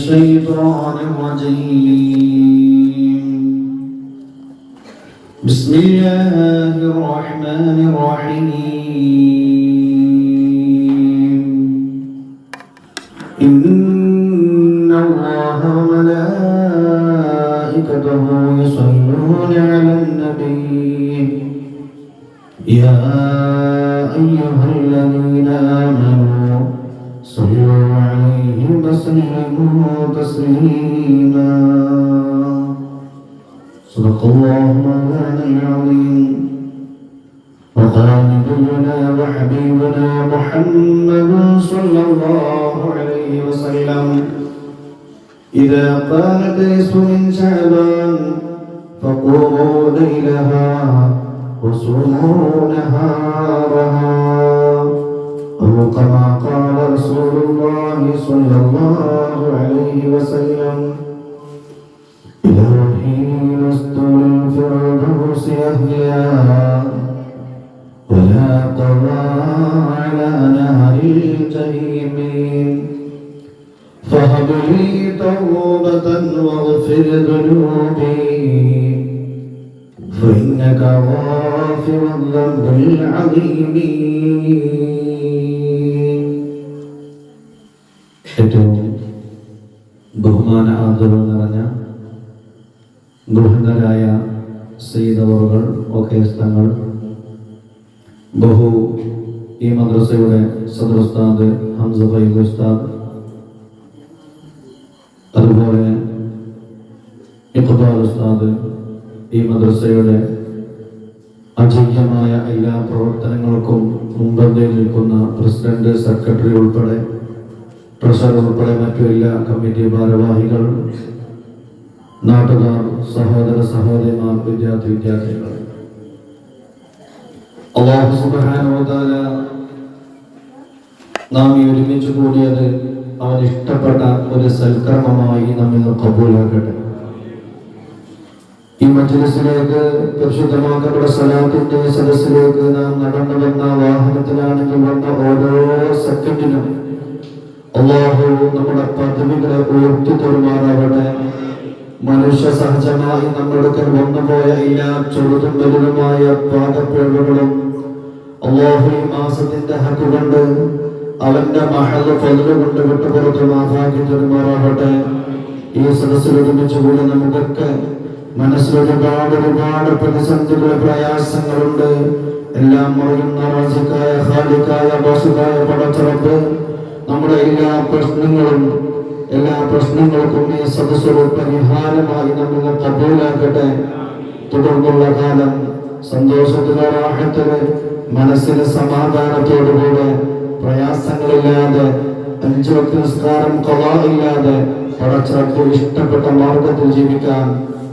الشيطان الرجيم بسم الله الرحمن الرحيم إن الله وملائكته يصلون على النبي يا أيها الذين آمنوا صلوا عليه وسلموا تسليما صدق الله مولانا العظيم وقال نبينا وحبيبنا محمد صلى الله عليه وسلم إذا قامت نصف من شعبان فقوموا ليلها وصوموا نهارها أو كما قال رسول الله صلى الله عليه وسلم إلهي لست للفردوس أهلا ولا قضى على نهر الجحيم فهب لي توبة واغفر ذنوبي فإنك غافر الذنب العظيم. ഏറ്റവും ബഹുമാന ആദരവ് നിറഞ്ഞ ബഹുമാനരായ സയ്യിദ് അവറുകൾ തങ്ങൾ, ഈ മദ്രസയുടെ സദർ ഉസ്താദ് ഹംസ ഫൈദ് ഉസ്താദ്, അതുപോലെ ഇഖ്ബാൽ ഉസ്താദ്, ഈ മദ്രസയുടെ അജയ്യമായ എല്ലാ പ്രവർത്തനങ്ങൾക്കും മുൻപന്തിയിൽ നിൽക്കുന്ന പ്രസിഡന്റ്, സെക്രട്ടറി ഉൾപ്പെടെ, ട്രഷറർ ഉൾപ്പെടെ മറ്റു എല്ലാ കമ്മിറ്റി ഭാരവാഹികൾ, നാട്ടുകാർ, സഹോദര സഹോദരിമാർ, വിദ്യാർത്ഥികൾ, അല്ലാഹു സുബ്ഹാനഹു വ തആല നാം ഈ ഒരുമിച്ച് കൂടിയത് അവൻ ഇഷ്ടപ്പെട്ട ഒരു സൽക്കർമ്മമായി നമ്മിൽ കബൂലാക്കട്ടെ. ഈ മജ്‌ലിസിലേക്ക്, പരിശുദ്ധമാക്കപ്പെട്ട സ്വലാത്തിന്റെ സദസ്സിലേക്ക് നാം നടന്നു വന്ന വാഹനത്തിലാണെങ്കിൽ വന്ന ഓരോ സെക്കൻഡിലും അല്ലാഹു നമ്മുടെ പദവികളെ ഉയർത്തി തരുമാറാവട്ടെ. മനുഷ്യ സഹജമായി നമ്മുടെ വന്നുപോയ എല്ലാ ചെറുതും വലുതുമായ പാകപ്പിഴവുകളും അല്ലാഹു ഈ മാസത്തിന്റെ ഹക്ക് കൊണ്ട് അവന്റെ മഹൽ ഫദ്ല് കൊണ്ട് വിട്ടുപുറത്ത് മാഫാക്കി തരുമാറാവട്ടെ. ഈ സദസ്സിൽ ഒരുമിച്ച് കൂടി നമുക്കൊക്കെ മനസ്സിലൊരുപാട് പ്രതിസന്ധികൾ, പ്രയാസങ്ങളുണ്ട്. എല്ലാം അറിയുന്ന റാസിഖായ, ഖാലിഖായ, ബാസിഖായ പടച്ചറബ്ബ് നമ്മുടെ എല്ലാ പ്രശ്നങ്ങൾക്കും ഈ സദസ്സുകൾ പരിഹാരമായി നമ്മൾ കബൂലാക്കട്ടെ. തുടർന്നുള്ള കാലം സന്തോഷത്തിലെ, റാഹത്തിലെ, മനസ്സിന് സമാധാനത്തോടുകൂടെ, പ്രയാസങ്ങളില്ലാതെ, 5 വക്ത് നിസ്കാരം ഖളാ ഇല്ലാതെ പടച്ചറബ്ബ് ഇഷ്ടപ്പെട്ട മാർഗത്തിൽ ജീവിക്കാൻ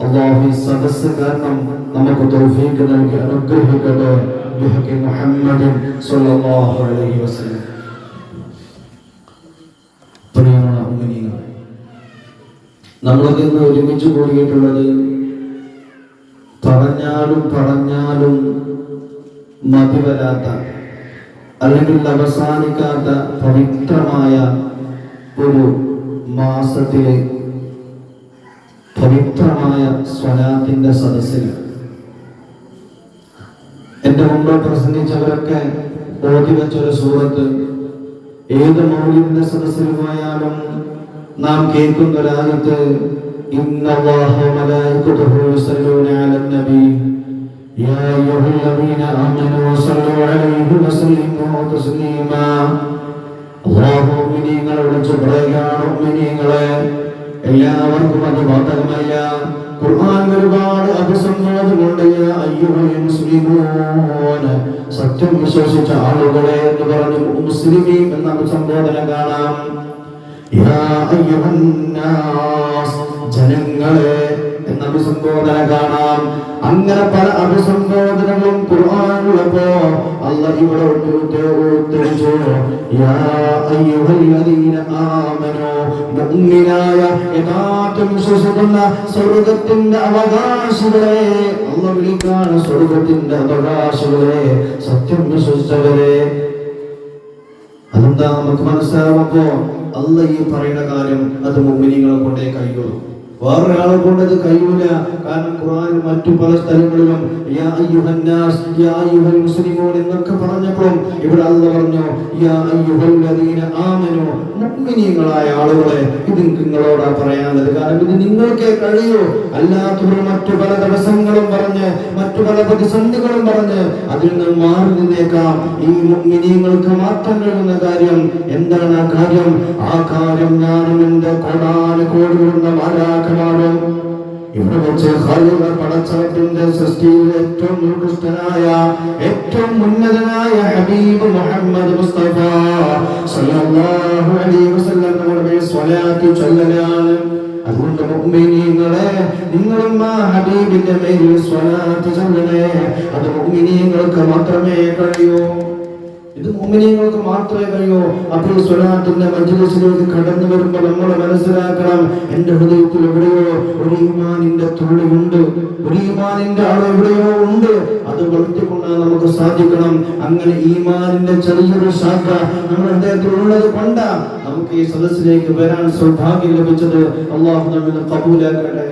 അല്ലാഹു ഈ സദസ്സ് കാരണം നമുക്ക് തൗഫീഖ് നൽകി അനുഗ്രഹിക്കട്ടെ. ബിഹഖി മുഹമ്മദ് സ്വല്ലല്ലാഹു അലൈഹി വസല്ലം. പ്രിയമുള്ള മുഅ്മിനീങ്ങളെ, നമ്മളൊക്കെ ഇന്ന് ഒരുമിച്ച് കൂടിയിട്ടുള്ളത് പറഞ്ഞാലും മതി വരാത്ത, അല്ലെങ്കിൽ അവസാനിക്കാത്ത പവിത്രമായ ഒരു മാസത്തിലെ പവിത്രമായ സ്വലാത്തിന്റെ സദസ്സിൽ. എന്റെ മുമ്പ് പ്രസംഗിച്ചവരൊക്കെ ഓതി വെച്ചൊരു സൂറത്ത്, ഏത് മൗലിദിന്റെ സദസ്സിൽ പോയാലും നാം കേൾക്കുന്ന ഒരായത്ത്, ഇന്നല്ലാഹ വമലായികതുഹു യുസല്ലൂന അലൻ നബി യാ അയ്യുഹല്ലദീന ആമനൂ സല്ലു അലൈഹി വസല്ലിമു തസ്ലീമാ. അല്ലാഹു മുഅ്മിനീങ്ങളോട് വിളിച്ചു പറയുകയാണ്, മുഅ്മിനീങ്ങളെ, എല്ലാവർക്കും അത് ബാധകമല്ല. ഖുർആൻ ഒരുപാട് അഭിസംബോധനയുണ്ട്. യാ അയ്യുഹൽ മുസ്ലിമൂന, സത്യം വിശ്വസിച്ച ആളുകളെ എന്ന് പറഞ്ഞു മുസ്ലിമീൻ എന്ന അഭിസംബോധന കാണാം. യാ അയ്യുഹൻ നാസ്, ജനങ്ങളെ എന്ന അഭിസംബോധന കാണാം. അങ്ങനെ പല അഭിസംബോധനകളും ഖുർആനിലുള്ളപ്പോ അല്ലാഹു ഇവിടെ ഉദ്ധരിച്ചു, യാ അയ്യുഹല്ലദീന ആമനൂ, മുഅ്മിനായ യഥാർത്ഥം വിശ്വസിക്കുന്ന സ്വർഗ്ഗത്തിന്റെ അവകാശികളെ, അല്ലാഹു വിളിക്കാണ് സ്വർഗ്ഗത്തിന്റെ അവകാശികളെ, സത്യം വിശ്വസിച്ചവരെ. അതെന്താ നമുക്ക് മനസ്സിലാവുമ്പോ അല്ല ഈ പറയുന്ന കാര്യം അത് മുഅ്മിനീങ്ങളെ കൊണ്ടേ കഴിയുള്ളൂ, വേറൊരാളെ കൊണ്ടത് കഴിയൂല. കാരണം ഖുർആനിൽ മറ്റു പല സ്ഥലങ്ങളിലും യാ അയ്യുഹന്നാസ് യാ അയ്യുഹൽ മുസ്ലിമൂൻ എന്നൊക്കെ പറഞ്ഞപ്പോഴും ഇവിടെ അല്ലാഹ് പറഞ്ഞു യാ അയ്യുഹല്ലദീന ആമനു, മുഅ്മിനീങ്ങളായ ആളുകളെ, ഇത് നിങ്ങളോടാ പറയാനുള്ളത്. കാരണം ഇത് നിങ്ങൾക്കേ കഴിയൂ. അല്ലാത്തവർ മറ്റു പല തടസ്സങ്ങളും പറഞ്ഞ് മറ്റു പല പ്രതിസന്ധികളും പറഞ്ഞ് അതിൽ നിന്ന് മാറി നിന്നേക്കാം. ഈ മുഅ്മിനീങ്ങൾക്ക് മാത്രം കഴിയുന്ന കാര്യം എന്താണ്? ആ കാര്യം ഞാനും എന്റെ കോടാനുകോടി വരുന്ന മാലാഖമാരും ഇവിടെ വെച്ച് പടച്ചവന്റെ സൃഷ്ടിയിൽ ഏറ്റവും ഉത്കൃഷ്ടനായ ഏറ്റവും ഉന്നതനായ ഹബീബ് മുഹമ്മദ് മുസ്തഫ സല്ലല്ലാഹു അലൈഹി വസല്ലം നമ്മുടെ സ്വലാത്ത് ചൊല്ലലാണ്. അതുകൊണ്ട് മുഅ്മിനീങ്ങളെ, നിങ്ങളും ആ ഹബീബിന്റെ മേൽ സ്വലാത്ത് ചൊല്ലണേ. അത് മുഅ്മിനീങ്ങൾക്ക് മാത്രമേ കഴിയൂ. ഇത് മുഅ്മിനീങ്ങൾക്ക് മാത്രമേ കഴിയൂ. അപ്പോൾ സ്വലാത്തിന്റെ മജ്ലിസിലേക്ക് കടന്നു വരുമ്പോൾ നമ്മൾ മനസ്സിലാക്കണം, എന്റെ ഹൃദയത്തിൽ എവിടെയോ ഒരു ഈമാനിന്റെ തുള്ളിയുണ്ട്, ഒരു ഈമാനിന്റെ അളവ് എവിടെയോ ഉണ്ട്. അത് വളർത്തിക്കൊണ്ട് നമുക്ക് സാധിക്കണം. അങ്ങനെ ഈമാനിന്റെ ചെറിയൊരു ശാഖ നമ്മുടെ ഹൃദയത്തിൽ ഉള്ളത് കൊണ്ട് നമുക്ക് ഈ സദസ്സിലേക്ക് വരാൻ സൗഭാഗ്യം ലഭിച്ചത്. അല്ലാഹു നമ്മെ ഖബൂലാക്കട്ടെ.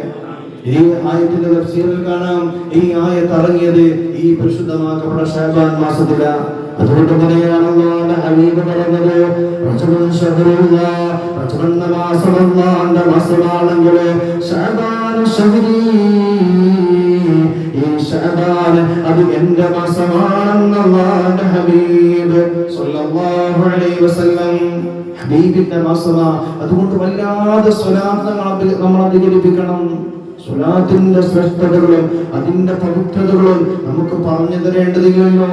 ഈ ആയത്തിന്റെ തഫ്സീറിൽ കാണാം, ഈ ആയത്ത് ഇറങ്ങിയത് ഈ പരിശുദ്ധമാക്കപ്പെട്ട ശഅബാൻ മാസത്തിലാണ്. അതുകൊണ്ട് തന്നെയാണ് അല്ലാഹുവിന്റെ ഹബീബ് പറഞ്ഞത്, റജബുൻ ശഹറുല്ലാഹ്, റജബൻ മാസം അല്ലാഹുവിന്റെ മാസമാണെങ്കിൽ ശഅബാൻ ശഹരി, ഈ ശഅബാൻ അത് എന്റെ മാസമാണെന്ന് അല്ലാഹുവിന്റെ ഹബീബ് സ്വല്ലല്ലാഹു അലൈഹി വസല്ലം ഹബീബിന്റെ മാസമാ. അതുകൊണ്ട് വല്ലാതെ സ്വലാത്ത് നമ്മൾ അധികരിപ്പിക്കണം. സ്വലാത്തിന്റെ ശ്രേഷ്ഠതകളും അതിന്റെ പവിത്രതകളും നമുക്ക് പറഞ്ഞു തരേണ്ടതില്ലല്ലോ,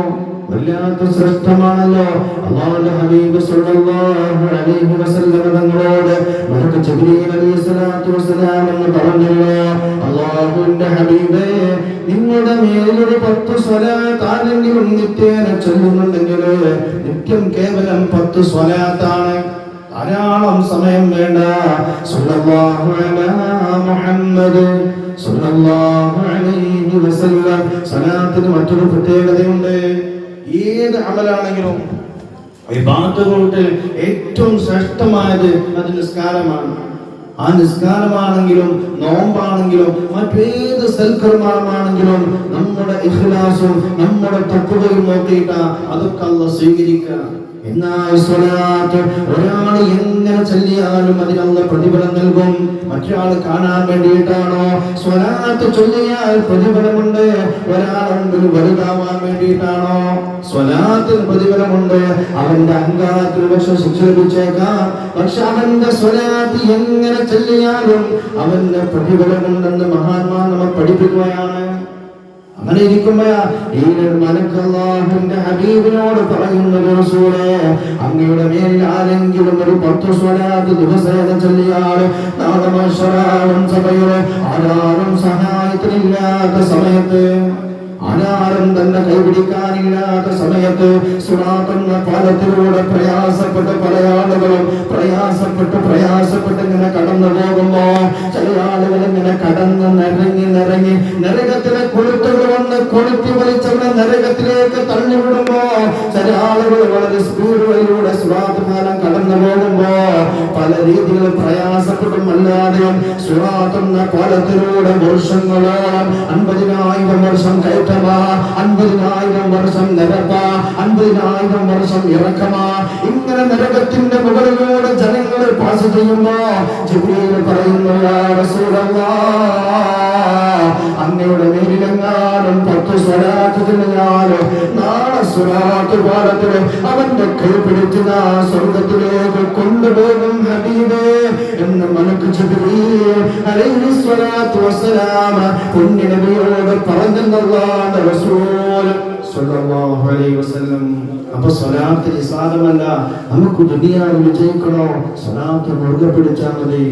വല്ലാത്ത ശ്രേഷ്ഠമാണല്ലോ. അല്ലാഹുവിന്റെ ഹബീബ് സ്വല്ലല്ലാഹു അലൈഹി വസല്ലം തങ്ങളോട് മലക്ക് ജിബ്രീൽ അലൈഹിസ്സലാത്തു വസ്സലാം എന്ന് പറഞ്ഞല്ലോ, അല്ലാഹുവിന്റെ ഹബീബേ, നിങ്ങളുടെ മേലൊരു 10 സ്വലാത്ത് ആരെങ്കിലും നിത്യേന ചൊല്ലുന്നുണ്ടെങ്കിൽ നിത്യം കേവലം 10 സ്വലാത്താണ്, ധാരാളം സമയം വേണ്ട. സല്ലല്ലാഹു അലാ മുഹമ്മദ് സല്ലല്ലാഹു അലൈഹി വസല്ലം. സലാത്തിന് മറ്റൊരു പ്രത്യേകതയുണ്ട്. ഏത് അമലാണെങ്കിലും ഇബാദത്തുകളുടെ ഏറ്റവും ശ്രേഷ്ഠമായത് അത് നിസ്കാരമാണ്. ആ നിസ്കാരമാണെങ്കിലും നോമ്പാണെങ്കിലും മറ്റേത് സൽക്കർമ്മമാണെങ്കിലും നമ്മുടെ ഇഖ്ലാസും നമ്മുടെ തഖ്വയും നോക്കിയിട്ട് അതൊക്കെ അല്ലാഹ് സ്വീകരിക്കുക. എന്നാൽ സ്വലാത്ത് ഒരാൾ എങ്ങനെ ചൊല്ലിയാലും അതിന് അല്ലാഹ് പ്രതിഫലം നൽകും. മറ്റൊരാൾ കാണാൻ വേണ്ടിയിട്ടാണോ സ്വലാത്ത് ചൊല്ലിയാൽ പ്രതിഫലമുണ്ട്, ഒരാൾ മുമ്പിൽ വലുതാവാൻ വേണ്ടിയിട്ടാണോ സ്വലാത്തിന് പ്രതിഫലമുണ്ട്. അവന്റെ അഹങ്കാരത്തിൽ പക്ഷെ ശിക്ഷ ലഭിച്ചേക്കാം, പക്ഷെ അവന്റെ സ്വലാത്ത് എങ്ങനെ ചൊല്ലിയാലും അവന്റെ പ്രതിഫലമുണ്ടെന്ന് മഹാന്മാർ നമ്മൾ പഠിപ്പിക്കുകയാണ്. അങ്ങനെ ഇരിക്കുമ്പോഴാ ഈ മലക്ക് അല്ലാഹുവിന്റെ ഹബീബിനോട് പറയുന്നത്, റസൂലേ, അങ്ങയുടെ മേൽ ആരെങ്കിലും ഒരു 10 സ്വലാത്ത് ദിവസേന ചൊല്ലിയാൽ നാളെ മഹ്ശറാവും സഭയിൽ ആരാരും സഹായത്തിനില്ലാത്ത സമയത്ത്, ആരാരും തന്നെ കൈപിടിക്കാനില്ലാത്ത സമയത്ത് സിറാത്തെന്ന പാലത്തിലൂടെ പ്രയാസപ്പെട്ട് പല ആളുകളും പ്രയാസപ്പെട്ട് ഇങ്ങനെ കടന്നു പോകുമ്പോ ചില ആളുകൾ ഇങ്ങനെ കടന്ന് നിറങ്ങി നരകത്തിലെ കൊളുത്തുകൾ വന്ന് കൊളുത്തി വലിച്ചവരെ നരകത്തിലേക്ക് തള്ളിവിടുമ്പോ ചില ആളുകൾ വളരെ സ്പീഡ് വഴിയിലൂടെ സിറാത്ത് പാലം കടന്നു പോകുമ്പോ പല രീതിയിൽ പ്രയാസപ്പെട്ടും അല്ലാതെയും സിറാത്തെന്ന പാലത്തിലൂടെ വർഷങ്ങളോളം 50,000 വർഷം കയറ്റ 50,000 വർഷം നിരപ്പ, 50,000 വർഷം ഇറക്കമാ. ഇങ്ങനെ നരകത്തിന്റെ മുകളിലൂടെ ജനങ്ങൾ പാസ് ചെയ്യുമ്പോ ജിബ്രീൽ പറയുന്നു, യാ റസൂലല്ലാഹ്, അങ്ങയുടെ മേലിലെങ്ങാനും 10 സ്വലാത്ത് ചൊല്ലിയാൽ നാളെ സ്വലാത്ത് പാലത്തിൽ അവന്റെ കൈ പിടിച്ച് സ്വർഗത്തിലേക്ക് കൊണ്ടുപോകും ഹബീബേ എന്ന് മലക്ക് ജിബ്രീൽ അലൈഹിസ്സലാത്തു വസ്സലാം പുണ്യ നബിയോട് പറഞ്ഞെന്നല്ലാഹുവിന്റെ റസൂൽ സ്വല്ലല്ലാഹു അലൈഹി വസല്ലം. അപ്പൊ സ്വലാത്ത് നിസാരമല്ല. നമുക്ക് ദുനിയാവിൽ വിജയിക്കണോ, സ്വലാത്ത് മുറുകെ പിടിച്ചാൽ മതി.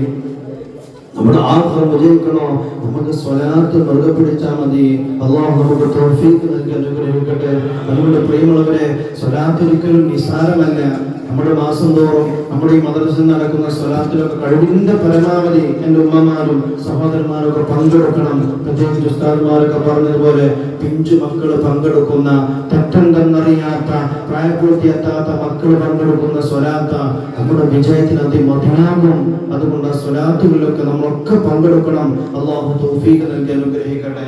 നമ്മുടെ ആഖിറത്ത് വിജയിക്കണോ, നമുക്ക് സ്വലാത്ത് മുറുകെ പിടിച്ചാൽ മതി. അല്ലാഹു നമുക്ക് തൗഫീഖ് നൽകി അനുഗ്രഹിക്കട്ടെ. നമ്മുടെ പ്രിയമുള്ളവരെ, സ്വലാത്ത് ഒരിക്കലും നിസാരമല്ല. നമ്മുടെ മാസം തോറും നമ്മുടെ ഈ മദ്രസയിൽ നടക്കുന്ന സ്വലാത്തിലൊക്കെ കഴിവിന്റെ പരമാവധി എൻ്റെ ഉമ്മമാരും സഹോദരന്മാരും ഒക്കെ പങ്കെടുക്കണം. പ്രത്യേകിച്ച് ഉസ്താദ്മാരൊക്കെ പറഞ്ഞതുപോലെ പിഞ്ചു മക്കൾ പങ്കെടുക്കുന്ന, തെറ്റെന്തെന്നറിയാത്ത, പ്രായപൂർത്തിയെത്താത്ത മക്കൾ പങ്കെടുക്കുന്ന സ്വലാത്ത നമ്മുടെ വിജയത്തിന് അതിമതിയാകും. അതുകൊണ്ട് ആ സ്വലാത്തുകളിലൊക്കെ നമ്മളൊക്കെ പങ്കെടുക്കണം. അല്ലാഹു തൗഫീഖ് നൽകി അനുഗ്രഹിക്കട്ടെ.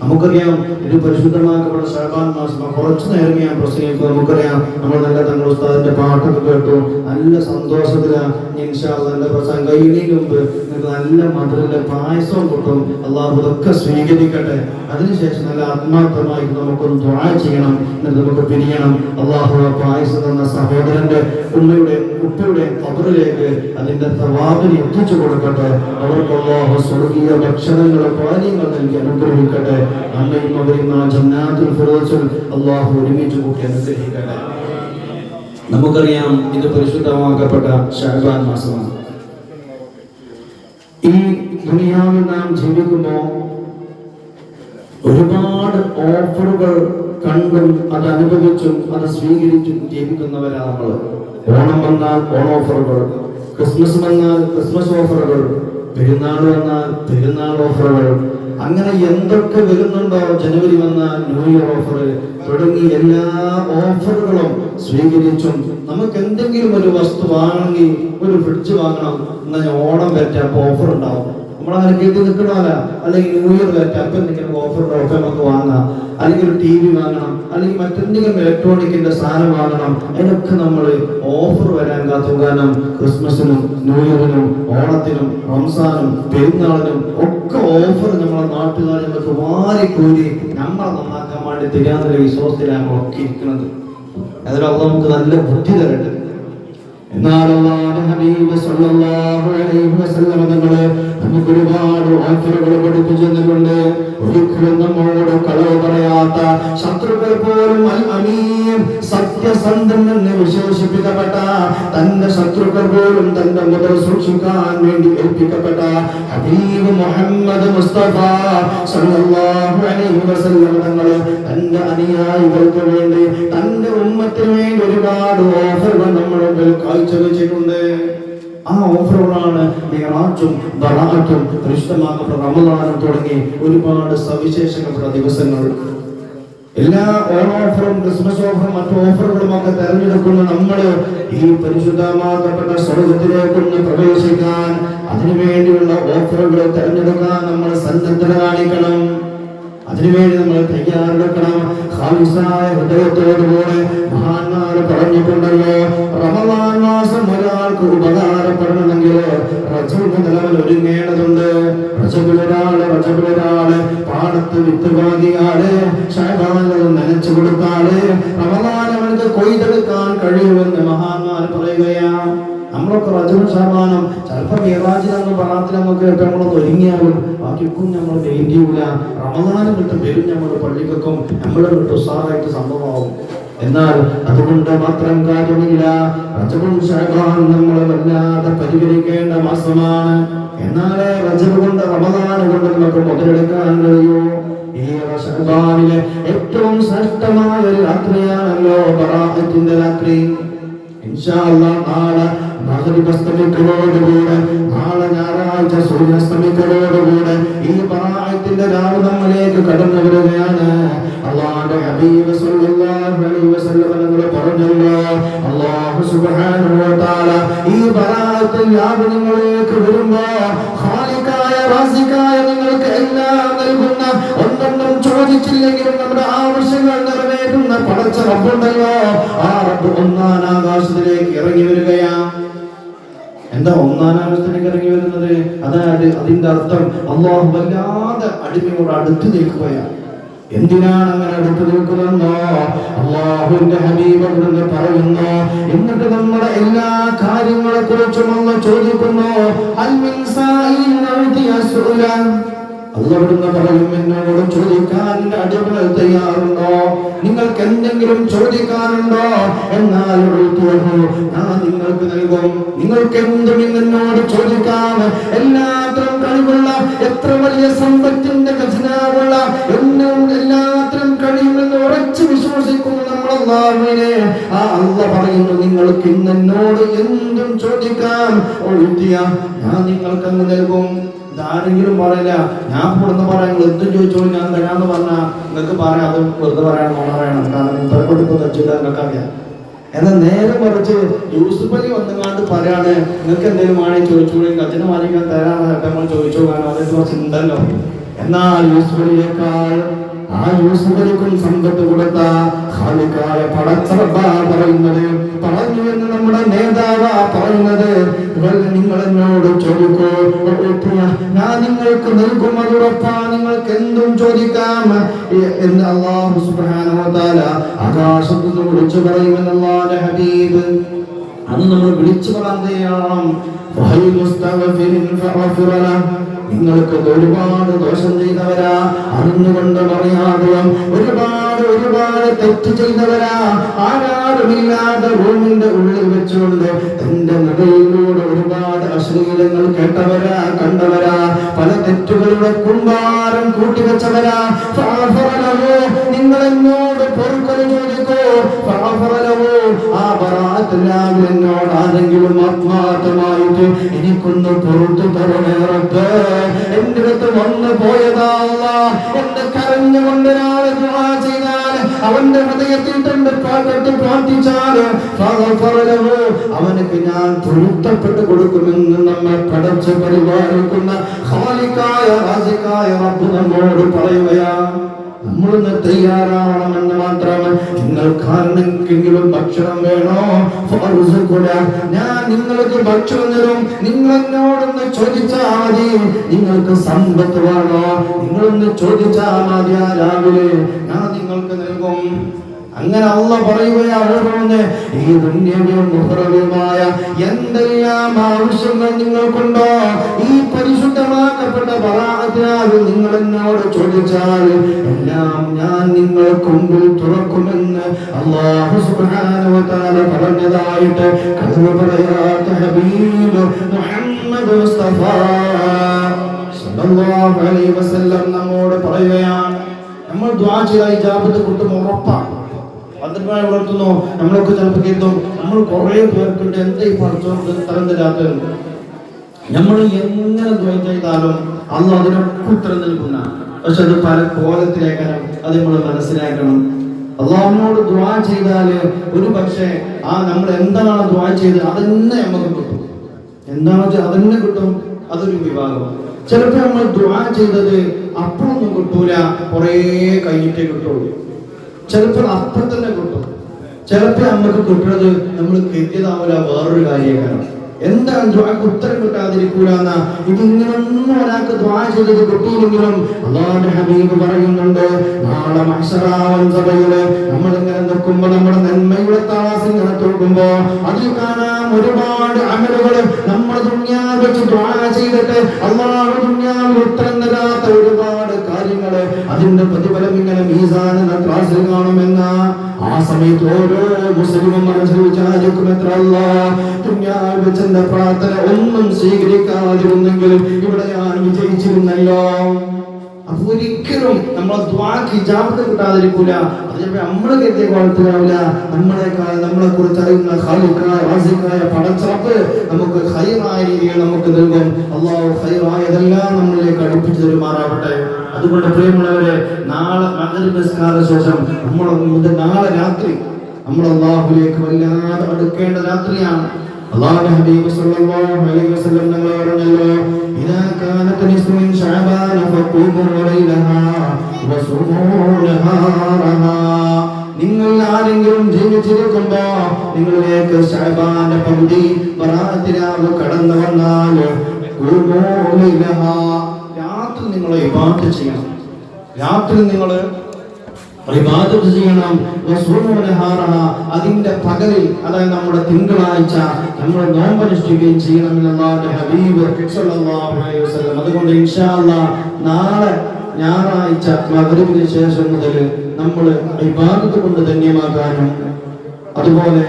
നമുക്കറിയാം, ഇത് പരിശുദ്ധമാക്കപ്പെട്ട ശഅബാൻ മാസം. കുറച്ചു നേരം ഞാൻ പ്രസംഗിക്കും. നമുക്കറിയാം, നമ്മൾ നല്ല തങ്ങൾ ഉസ്താദിന്റെ പാട്ടൊക്കെ കേട്ടു, നല്ല സന്തോഷത്തിലാണ്. ഇൻഷാ അല്ലാഹ് എൻ്റെ പ്രസംഗം കഴിയുന്നതിന് മുമ്പ് നിങ്ങൾക്ക് നല്ല മധുരമുള്ള പായസവും കിട്ടും. അള്ളാഹു ഇതൊക്കെ സ്വീകരിക്കട്ടെ. അതിനുശേഷം നല്ല ആത്മാർത്ഥമായി നമുക്കൊന്ന് ദുആ ചെയ്യണം, എന്നിട്ട് നമുക്ക് പിരിയണം. അള്ളാഹു പായസം തന്ന സഹോദരന്റെ ഉപ്പയുടെ ഖബറിലേക്ക് അതിന്റെ തവാബിനെ എത്തിച്ചു കൊടുക്കട്ടെ. അവർക്ക് അള്ളാഹു സ്വർഗീയ ഭക്ഷണങ്ങളും പാനീയങ്ങൾ നൽകി അനുഗ്രഹിക്കട്ടെ. അമ്മയും അവരും ആ ജന്നാത്തുൽ ഫിർദൗസിൽ അള്ളാഹു ഒരുമിച്ച് കൂട്ടി അനുഗ്രഹിക്കട്ടെ. നമുക്കറിയാം, ഇത് പരിശുദ്ധമാക്കപ്പെട്ട ശഅബാൻ മാസമാണ്. ഈ ദുനിയാവിൽ നാം ജീവിക്കുമ്പോൾ ഒരുപാട് ഓഫറുകൾ കണ്ടും അത് അനുഭവിച്ചും അത് സ്വീകരിച്ചും ജീവിക്കുന്നവരാണ് നമ്മൾ. ഓണം വന്നാൽ ഓണോഫറുകൾ, ക്രിസ്മസ് വന്നാൽ ക്രിസ്മസ് ഓഫറുകൾ, പെരുന്നാൾ വന്നാൽ പെരുന്നാൾ ഓഫറുകൾ, അങ്ങനെ എന്തൊക്കെ വരുന്നുണ്ടോ, ജനുവരി വന്നാൽ ന്യൂ ഇയർ ഓഫർ തുടങ്ങി എല്ലാ ഓഫറുകളും സ്വീകരിച്ചും നമുക്ക് എന്തെങ്കിലും ഒരു വസ്തു വാങ്ങി, ഒരു ഫ്രിഡ്ജ് വാങ്ങണം എന്നാൽ ഓണം വരട്ടെ, അപ്പോൾ ഓഫർ ഉണ്ടാവും. നമ്മളങ്ങനെ കേട്ടി നിൽക്കണമല്ല. അല്ലെങ്കിൽ ന്യൂ ഇയർ വരട്ടെ, അപ്പം എന്തെങ്കിലും ഓഫർ ഉണ്ടാവും, അപ്പം നമുക്ക് വാങ്ങാം. അല്ലെങ്കിൽ ഒരു TV വാങ്ങണം, അല്ലെങ്കിൽ മറ്റെന്തെങ്കിലും ഇലക്ട്രോണിക്കിന്റെ സാധനം വാങ്ങണം. അതിനൊക്കെ നമ്മൾ ഓഫർ വരാൻ കാത്തു. കാരണം ക്രിസ്മസിനും ന്യൂ ഇയറിനും ഓണത്തിനും റംസാനും പെരുന്നാളിനും ഒക്കെ ഓഫർ നമ്മളെ നാട്ടുകാർ നമുക്ക് വാരിക്കൂരി നമ്മളെ നന്നാക്കാൻ വേണ്ടി തിരിയാന്നുള്ള വിശ്വാസത്തിലാണ് നമ്മളൊക്കെ ഇരിക്കുന്നത്. അതിലൊക്കെ നമുക്ക് നല്ല ബുദ്ധി തരട്ടെ. എന്നാൽ അല്ലാഹുവിന്റെ ഹബീബ് സല്ലല്ലാഹു അലൈഹി വസല്ലം തങ്ങളെ നമുക്ക് ഒരുപാട് ഓഫറുകൾ പഠിപ്പിച്ചു തന്നിട്ടുണ്ട്. ഒരിക്കലും നമ്മോട് കളവ് പറയാത്ത, ശത്രുക്കൾ പോലും അൽ അമീൻ, സത്യസന്ധൻ എന്ന് വിശേഷിപ്പിക്കപ്പെട്ട, തന്റെ ശത്രുക്കൾ പോലും തന്റെ മുതൽ സൂക്ഷിക്കാൻ വേണ്ടി ഏൽപ്പിക്കപ്പെട്ട ഹബീബ് മുഹമ്മദ് മുസ്തഫ സല്ലല്ലാഹു അലൈഹി വസല്ലം തങ്ങളെ തന്റെ അനുയായികൾക്ക് വേണ്ടി, തന്റെ ഉമ്മത്തിന് വേണ്ടി ഒരുപാട് ഓഫറുകൾ നമ്മുടെ മുമ്പിൽ കാഴ്ചവെച്ചിട്ടുണ്ട്. ആ ഓഫറുകളാണ് മിഅ്റാജും ബറാഅത്തും, പരിശുദ്ധമാക്കപ്പെട്ട റമളാനും തുടങ്ങി ഒരുപാട് സവിശേഷപ്പെട്ട ദിവസങ്ങൾ. എല്ലാ ഓണോഫറും ക്രിസ്മസ് ഓഫറും മറ്റു ഓഫറുകളും ഒക്കെ തെരഞ്ഞെടുക്കുന്ന നമ്മൾ ഈ പരിശുദ്ധമാക്കപ്പെട്ട സ്വർഗത്തിലേക്കൊന്ന് പ്രവേശിക്കാൻ, അതിനുവേണ്ടിയുള്ള ഓഫറുകൾ തെരഞ്ഞെടുക്കാൻ നമ്മൾ സന്നദ്ധത കാണിക്കണം. അതിനുവേണ്ടി നമ്മൾ തയ്യാറെടുക്കണം. ഖാലിസായ ഹൃദയത്തോടുകൂടെ മഹാന്മാർ പറഞ്ഞിട്ടുണ്ടല്ലോ, റമളാൻ മാസം ഒരാൾക്ക് ഉപകാരപ്പെടണമെങ്കിൽ റജബ് മുതൽ അവൻ ഒരുങ്ങേണ്ടതുണ്ട്. റജബിലൊരാള് പാടത്ത് വിത്ത് പാകിയാല്, ശഅബാനിൽ നനച്ചു കൊടുത്താല് റമളാൻ അവനക്ക് കൊയ്തെടുക്കാൻ കഴിയുമെന്ന് മഹാന്മാർ പറയുകയാണ്. നമ്മളൊക്കെ റജബ് ശഅബാനും ചിലപ്പോൾ മിഅ്റാജിനൊന്നും ബറാഅത്തിനൊക്കെ നമ്മളൊന്ന് ഒരുങ്ങിയാലും ബാക്കിയൊന്നും നമ്മൾ വെയിറ്റ് ചെയ്യൂല. റമളാനും വിട്ട് വരും നമ്മൾ പള്ളിക്കൊക്കെ നമ്മൾ വിട്ട് ഉസാറായിട്ട് സംഭവമാവും. എന്നാൽ അതുകൊണ്ട് മാത്രം കാര്യമില്ല. റജബും ശഅബാനും നമ്മൾ വല്ലാതെ പരിഗണിക്കേണ്ട മാസമാണ്. എന്നാൽ റജബ് കൊണ്ട് റമളാൻ കൊണ്ട് നമുക്ക് മുതലെടുക്കാൻ കഴിയൂ. ഈ ശഅബാനിലെ ഏറ്റവും ശ്രേഷ്ഠമായ ഒരു രാത്രിയാണല്ലോ ബറാഅത്തിന്റെ രാത്രി. ഇൻഷാ അല്ലാഹ് നാളെ മഗ്രിബ് അസ്തമിക്കുന്നതോടുകൂടെ, നാളെ ഞായറാഴ്ച സൂര്യാസ്തമിക്കുന്നതോടുകൂടെ ഈ ബറാഅത്തിന്റെ രാവ് നമ്മിലേക്ക് കടന്നു വരികയാണ്. അല്ലാഹുവിന്റെ ഹബീബ് സല്ലല്ലാഹു അലൈഹി വസല്ലം തങ്ങൾ പറഞ്ഞല്ലോ, അല്ലാഹു സുബ്ഹാനഹു വ തആല ഈ ബറാഅത്തിന്റെ രാവ് നിങ്ങളിലേക്ക് വരുമ്പോൾ ഖാലിഖായ റാസിഖായ നിങ്ങൾക്ക് എല്ലാം നൽകുന്ന, ഒന്നും ചോദിച്ചില്ലെങ്കിലും നമ്മുടെ ആവശ്യങ്ങൾ നിറവേറ്റുന്ന പടച്ച റബ്ബുണ്ടല്ലോ, ആ റബ്ബ് ഒന്നാം ആകാശത്തിലേക്ക് ഇറങ്ങി വരികയാണ്. എന്താ ഒന്നാം ആകാശത്തിലേക്ക് ഇറങ്ങി വരുന്നത്? അതായത് അതിന്റെ അർത്ഥം അല്ലാഹു വല്ലാതെ അടിമയോട് അടുത്ത് നിൽക്കുകയാണ്. എന്തിനാണ് അങ്ങനെ അടുത്ത് നിൽക്കുന്നതെന്നോ അല്ലാഹുവിന്റെ ഹബീബ് അവിടുന്ന് പറയുന്നു. എന്നിട്ട് നമ്മുടെ എല്ലാ കാര്യങ്ങളെ കുറിച്ചും അല്ലാഹു ചോദിക്കുന്നു, ഹൽ മിൻ സായിൻ ഔതിയ സുഅലൻ. അല്ലാഹുവിടുന്ന് പറയും, എന്നോട് ചോദിക്കാൻ അടിമകൾ തയ്യാറുണ്ടോ? നിങ്ങൾക്ക് എന്തെങ്കിലും ചോദിക്കാനുണ്ടോ? എന്നാൽ ഞാൻ നിങ്ങൾക്ക് നൽകും. നിങ്ങൾക്ക് എന്തും എന്നോട് ചോദിക്കാം. എല്ലാത്തിനും കഴിവുള്ള, എത്ര വലിയ സമ്പത്തിന്റെ ഖജനാവുള്ള, എന്നും എല്ലാത്തിനും കഴിയുമെന്ന് ഉറച്ചു വിശ്വസിക്കുന്നു നമ്മൾ അല്ലാഹുവിനെ ആ അല്ലാഹ് പറയുന്നു നിങ്ങൾക്ക് ഇന്ന് എന്നോട് എന്തും ചോദിക്കാം ഞാൻ നിങ്ങൾക്ക് അങ്ങ് നൽകും. ഇതാരെങ്കിലും പറയില്ല ഞാൻ ഇവിടുന്ന് പറയാം നിങ്ങൾ എന്തും ചോദിച്ചോളൂ ഞാൻ തരാന്ന് പറഞ്ഞാൽ നിങ്ങൾക്ക് പറയാം അത് വെറുതെ പറയണം പറയണം കാരണം ഇത്ര കൊടുക്കുന്ന വെച്ചില്ല നിങ്ങൾക്ക് അറിയാം. എന്നാൽ നേരെ മറിച്ച് യൂസുഫ് അലി വന്നുകാണ്ട് പറയാണ് നിങ്ങൾക്ക് എന്തെങ്കിലും ആണെങ്കിൽ ചോദിച്ചോളൂ അച്ഛനെ മാറിക്കാൻ തരാണ് നമ്മൾ ചോദിച്ചോ കാരണം അതിന് കുറച്ച് ഉണ്ടല്ലോ. എന്നാൽ യൂസുഫ് അലിയേക്കാൾ ആ യൂസുഫ് അലിക്കും സമ്പത്ത് കൊടുത്ത ഖാലിഖായ പടച്ചറബ്ബാ പറയുന്നത് പറഞ്ഞു എന്ന് നമ്മുടെ നേതാവാ പറയുന്നത് നിങ്ങൾ എന്നോട് ചോദിക്കൂ ഞാൻ നിങ്ങൾക്ക് നൽകും അത് ഉറപ്പാ നിങ്ങൾക്ക് എന്തും ചോദിക്കാം എന്ന് അല്ലാഹു സുബ്ഹാനഹു വ തആല ആകാശത്ത് നിന്ന് വിളിച്ചു പറയുമെന്ന് അല്ലാഹുവിന്റെ ഹബീബ് അത് നമ്മൾ വിളിച്ചു പറയാൻ നിങ്ങൾക്ക് ഒരുപാട് ദോഷം ചെയ്തവരാ അറിഞ്ഞുകൊണ്ട് അറിയാതെയും ഒരുപാട് തെറ്റ് ചെയ്തവരാ ആരാരുമില്ലാതെ റൂമിന്റെ ഉള്ളിൽ വെച്ചുകൊണ്ട് എന്റെ നടയിലൂടെ ഒരുപാട് അശ്ലീലങ്ങൾ കേട്ടവരാ കണ്ടവരാ പല തെറ്റുകളുടെ കുമ്പാരം കൂട്ടിവെച്ചവരാ നിങ്ങൾ എന്നോട് പൊറുക്കൽ ചോദിക്കോ ആ ബറാഅത്തിലാവിൽ എന്നോട് ആരെങ്കിലും ആത്മാർത്ഥമായിട്ട് എനിക്കൊന്ന് പൊറുത്തു തരണേ റബ്ബേ എന്റെ അടുത്ത് വന്നു പോയതാ അല്ലാഹ് എന്ന് കരഞ്ഞുകൊണ്ട് ഒരാള് ദുആ ചെയ്താൽ അവന്റെ ഹൃദയത്തിൽ തന്നെ പ്രാർത്ഥിച്ചാൽ അവനക്ക് ഞാൻ പൊരുത്തപ്പെട്ട് കൊടുക്കുമെന്ന് നമ്മെ പടച്ച് പരിപാലിക്കുന്ന ഖാലിഖായ റാസിഖായ റബ്ബ് നമ്മോട് പറയുകയാ. നമ്മളൊന്ന് തയ്യാറാവണമെന്ന് മാത്രം നിങ്ങൾക്കാരെങ്കിലും ഭക്ഷണം വേണോ ഞാൻ നിങ്ങൾക്ക് ഭക്ഷണം തരും. നിങ്ങൾ എന്നോടൊന്ന് ചോദിച്ചാൽ മതി നിങ്ങൾക്ക് സമ്പത്ത് വേണോ നിങ്ങളൊന്ന് ചോദിച്ചാൽ മതി രാവിലെ ഞാൻ നിങ്ങൾക്ക് നൽകും. അങ്ങനെ അല്ലാഹ് പറയുകയാണ് ഈ ദുനിയവിലും ഉഖറവിലുമായ എന്തെല്ലാം ആവശ്യങ്ങൾ നിങ്ങൾക്കുണ്ടോ ഈ പരിശുദ്ധമാക്കപ്പെട്ട ബറാഅത്തിനായി നിങ്ങൾ എന്നോട് ചോദിച്ചാൽ എല്ലാം ഞാൻ നിങ്ങൾക്ക് മുമ്പിൽ തുറക്കുമെന്ന് അല്ലാഹു സുബ്ഹാനഹു വ തആല പറഞ്ഞതായിട്ട് കളവ് പറയാത്ത ഹബീബ് മുഹമ്മദ് മുസ്തഫ സല്ലല്ലാഹു അലൈഹി വസല്ലം നമ്മോട് പറയുകയാണ് നമ്മൾ ദുആ ചെയ്താൽ ഇജാബത്ത് കിട്ടും ഉറപ്പാണ്. പന്ത്രണ്ടായി വളർത്തുന്നു നമ്മളൊക്കെ ചിലപ്പോൾ കേൾക്കും നമ്മൾ കുറെ പേർക്കുണ്ട് എന്താ ഈ പഠിച്ചോണ്ട് തരം തരാത്തത് നമ്മൾ എങ്ങനെ ദുആ ചെയ്താലും അല്ലാഹു അതിനൊക്കെ ഉത്തരം നൽകുന്ന പക്ഷെ അത് പല കോലത്തിലേക്കണം അത് നമ്മൾ മനസ്സിലാക്കണം. അല്ലാഹുവിനോട് ദുആ ചെയ്താല് ഒരു പക്ഷേ നമ്മൾ എന്താണ് ദുആ ചെയ്തത് അതന്നെ നമുക്ക് കിട്ടും. എന്താണോ അതന്നെ കിട്ടും. അതൊരു വിഭാഗം. ചിലപ്പോൾ നമ്മൾ ദുആ ചെയ്തത് അപ്പോഴൊന്നും കിട്ടൂല കുറേ കഴിഞ്ഞിട്ടേ കിട്ടുള്ളൂ. ചിലപ്പോൾ അപ്പം തന്നെ കിട്ടും. ചിലപ്പോൾ നമുക്ക് കിട്ടുന്നത് നമ്മൾ കരുതിയതാവില്ല വേറൊരു കാര്യമാണ്. എന്താണ് ദുആക്ക് ഉത്തരം കിട്ടാതിരിക്കൂലെന്ന ഇതിങ്ങനൊന്നും ഒരാൾക്ക് ദുആ ചെയ്തത് കിട്ടിയില്ലെങ്കിലും അല്ലാഹുവിന്റെ ഹബീബ് പറയുന്നുണ്ട് നാളെ മഹ്ശറാവൻ സഭയില് നമ്മളിങ്ങനെ നിൽക്കുമ്പോൾ നമ്മുടെ നന്മയുടെ താളാസ് ഇങ്ങനെ തോക്കുമ്പോ അതിൽ കാണാം ഒരുപാട് അമലുകൾ നമ്മൾ ദുനിയാവിൽ വെച്ച് ദുആ ചെയ്തിട്ട് അല്ലാഹു ദുനിയാവിൽ ഉത്തരം തരാത്ത ഒരുപാട് കാര്യങ്ങള് അതിന്റെ പ്രതിഫലം ഇങ്ങനെ മീസാൻ എന്ന ക്ലാസ്സിൽ കാണുമെന്ന ആ സമയത്ത് ഓരോ മുസ്ലിമും മനസ്സിൽ വിചാരിക്കും എത്ര അല്ലാഹ് ദുനിയാവിൽ വെച്ച് എന്റെ പ്രാർത്ഥന ഒന്നും സ്വീകരിക്കാതിരുന്നെങ്കിൽ ഇവിടെ ഞാൻ വിജയിച്ചിരുന്നല്ലോ. അപ്പൊ ഒരിക്കലും നമ്മളെ ദുആക്ക് ഇജാബത്ത് കിട്ടാതിരിക്കൂല. അത് നമ്മള് കരുതിയ കോലത്തിലാവില്ല. നമ്മളെ കുറിച്ച് അറിയുന്ന ഖാലിഖായ റാസിഖായ പടച്ചറബ്ബ് നമുക്ക് ഖൈറായ രീതിയിൽ നമുക്ക് നൽകും. അല്ലാഹു ഖൈറായതെല്ലാം നമ്മളിലേക്ക് അടുപ്പിച്ചു തരുമാറാവട്ടെ. അതുകൊണ്ട് പ്രിയമുള്ളവരെ നാളെ മഗ്‌രിബ് നിസ്കാര ശേഷം നാളെ രാത്രി നമ്മൾ അല്ലാഹുവിലേക്ക് വല്ലാതെ അടുക്കേണ്ട രാത്രിയാണ്. അല്ലാഹുവിന്റെ ഹബീബ് സല്ലല്ലാഹു അലൈഹി വസല്ലം നമ്മൾ പറഞ്ഞല്ലോ ഇദാ കാനത നിസ്ഫു മിൻ ശഅബാന ഫഖൂമു ലൈലഹാ വസുമൂ നഹാറഹാ. നിങ്ങൾ ആരെങ്കിലും ജീവിച്ചിരിക്കുമ്പോ നിങ്ങളിലേക്ക് ശഅബാന്റെ പകുതി ബറാഅത്തിനാവ് കടന്നു വന്നാൽ ഖൂമൂ ലൈലഹാ രാത്രി നിങ്ങൾ ഇബാദത്ത് ചെയ്യണം. രാത്രി നിങ്ങൾ ഇബാദത്ത് ചെയ്യണം. വസുമൂ നഹാറഹാ അതിന്റെ പകലിൽ അതായത് നമ്മുടെ തിങ്കളാഴ്ച നമ്മൾ നോമ്പനുഷ്ഠിക്കുകയും ചെയ്യണമെന്ന് അല്ലാഹുവിന്റെ ഹബീബ് സല്ലല്ലാഹു അലൈഹി വസല്ലം. അതുകൊണ്ട് ഇൻഷാ അല്ലാഹ് നാളെ ഞായറാഴ്ച മഗ്‌രിബിന് ശേഷം മുതൽ നമ്മൾ ഇബാദത്ത് കൊണ്ട് ധന്യമാക്കാനും അതുപോലെ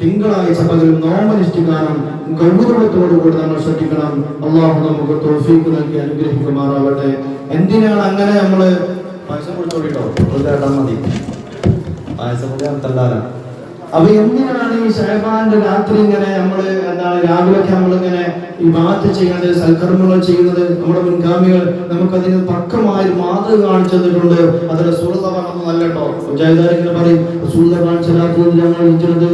തിങ്കളാഴ്ച പകൽ നോമ്പനുഷ്ഠിക്കാനും ഗൗരവത്തോടുകൂടി നമ്മൾ ശ്രദ്ധിക്കണം. അല്ലാഹു നമുക്ക് തൗഫീഖ് നൽകി അനുഗ്രഹിക്കുമാറാവട്ടെ. എന്തിനാണ് അങ്ങനെ നമ്മൾ പൈസ കൊടുത്തോളിട്ടോ മതി പായസപ്പൊടി അർത്ഥമല്ല. അപ്പൊ എന്തിനാണ് ഈ ഷഅബാന്റെ രാത്രി ഇങ്ങനെ നമ്മള് എന്താണ് രാവിലെയൊക്കെ നമ്മളിങ്ങനെ ഈ ബാത്ത് ചെയ്യുന്നത്, സൽക്കർമ്മങ്ങൾ ചെയ്യുന്നത്? നമ്മുടെ മുൻഗാമികൾ നമുക്കതിന് പക്കമായി മാതൃക കാണിച്ചു തന്നിട്ടുണ്ട്. അത് റസൂലുള്ളാഹി പറഞ്ഞതൊന്നല്ല കേട്ടോ. മുജാഹിദാരിങ്ങനെ പറയും റസൂലുള്ളാഹി കാണിച്ച രാത്രി ഞങ്ങൾ ഇരിക്കുന്നത്.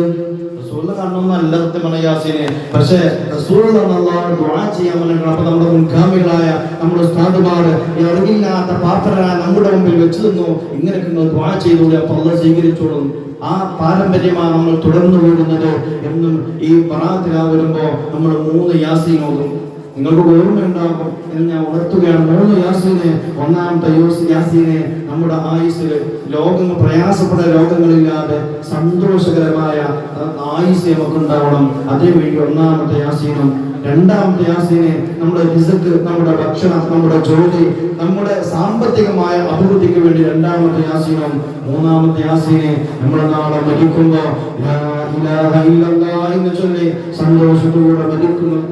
റസൂലുള്ളാഹി കാണണമെന്നല്ല സത്യം പറഞ്ഞ യാസീനെ, പക്ഷേ റസൂലുള്ളാഹി അല്ലാഹു ദുആ ചെയ്യാൻ പറഞ്ഞിട്ടുണ്ട്. അപ്പൊ നമ്മുടെ മുൻഗാമികളായ നമ്മുടെ ഉസ്താദുമാർ ഈ അറിവില്ലാത്ത പാത്രരായ നമ്മുടെ മുമ്പിൽ വെച്ചു തന്നു, ഇങ്ങനെയൊക്കെ നിങ്ങൾ ദുആ ചെയ്തോളൂ, അപ്പൊ അല്ലാഹു സ്വീകരിച്ചോളും. ആ പാരമ്പര്യമാണ് നമ്മൾ തുടർന്നു പോകുന്നത് എന്നും. ഈ ബറാഅത്ത് വരുമ്പോ നമ്മൾ 3 യാസീൻ ഓതും. നിങ്ങൾക്ക് ഓർമ്മയുണ്ടാകും എന്ന് ഞാൻ ഉണർത്തുകയാണ്. 3 യാസീന്. ഒന്നാമത്തെ യാസീന് നമ്മുടെ ആയുസ്സിൽ പ്രയാസപ്പെട്ട രോഗങ്ങളില്ലാതെ സന്തോഷകരമായ ആയുസ് നമുക്ക് ഉണ്ടാവണം. അതിനുവേണ്ടി ഒന്നാമത്തെ യാസീനും. രണ്ടാമത്തെ യാസീന് നമ്മുടെ റിസ്ക്, നമ്മുടെ ഭക്ഷണം, നമ്മുടെ ജോലി, നമ്മുടെ സാമ്പത്തികമായ അഭിവൃദ്ധിക്ക് വേണ്ടി രണ്ടാമത്തെ യാസീനും. മൂന്നാമത്തെ യാസീന് നമ്മൾ നാളെ മരിക്കുമ്പോ ലാ ഇലാഹ ഇല്ലല്ലാഹ് എന്ന് ചൊല്ലി സന്തോഷത്തോടെ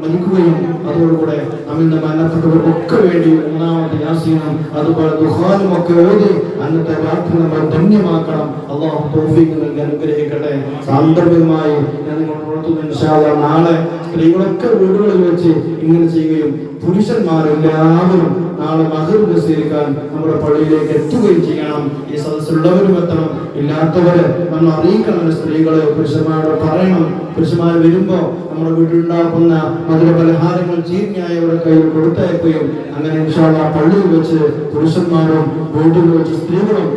മരിക്കുകയും അതോടുകൂടെ നമ്മളുടെ മരണപ്പെട്ടവർക്കൊക്കെ വേണ്ടി മൂന്നാമത്തെ യാസീനും അതുപോലെ ദുഹാനും ഒക്കെ ഓതി അന്നത്തെ രാത്രി നമ്മൾ ധന്യമാക്കണം. അല്ലാഹു തൗഫീഖ് നൽകി അനുഗ്രഹിക്കട്ടെ. സാന്ദർഭികമായി ഞാൻ നിങ്ങളോട് ഉണർത്തുന്നു, ഇൻഷാ അല്ലാഹ് നാളെ സ്ത്രീകളൊക്കെ വീടുകളിൽ വെച്ച് ഇങ്ങനെ ചെയ്യുകയും പുരുഷന്മാരെല്ലാവരും നാളെ മഗ്‌രിബ് നിസ്കരിക്കാൻ നമ്മുടെ പള്ളിയിലേക്ക് എത്തുകയും ചെയ്യണം. ഈ സദസ്സിലുള്ളവരും എത്തണം, ഇല്ലാത്തവരെ നമ്മൾ അറിയിക്കണം. സ്ത്രീകളെ പുരുഷന്മാരോട് പറയണം. പുരുഷന്മാർ വരുമ്പോ നമ്മുടെ വീട്ടിലുണ്ടാക്കുന്ന മധുര പലഹാരങ്ങൾ ചീഞ്ഞായവരുടെ കയ്യിൽ കൊടുത്തയക്കുകയും അങ്ങനെ ഇൻഷാ അല്ലാഹ് പള്ളിയിൽ വെച്ച് പുരുഷന്മാരും വീട്ടിൽ വെച്ച് സ്ത്രീകളും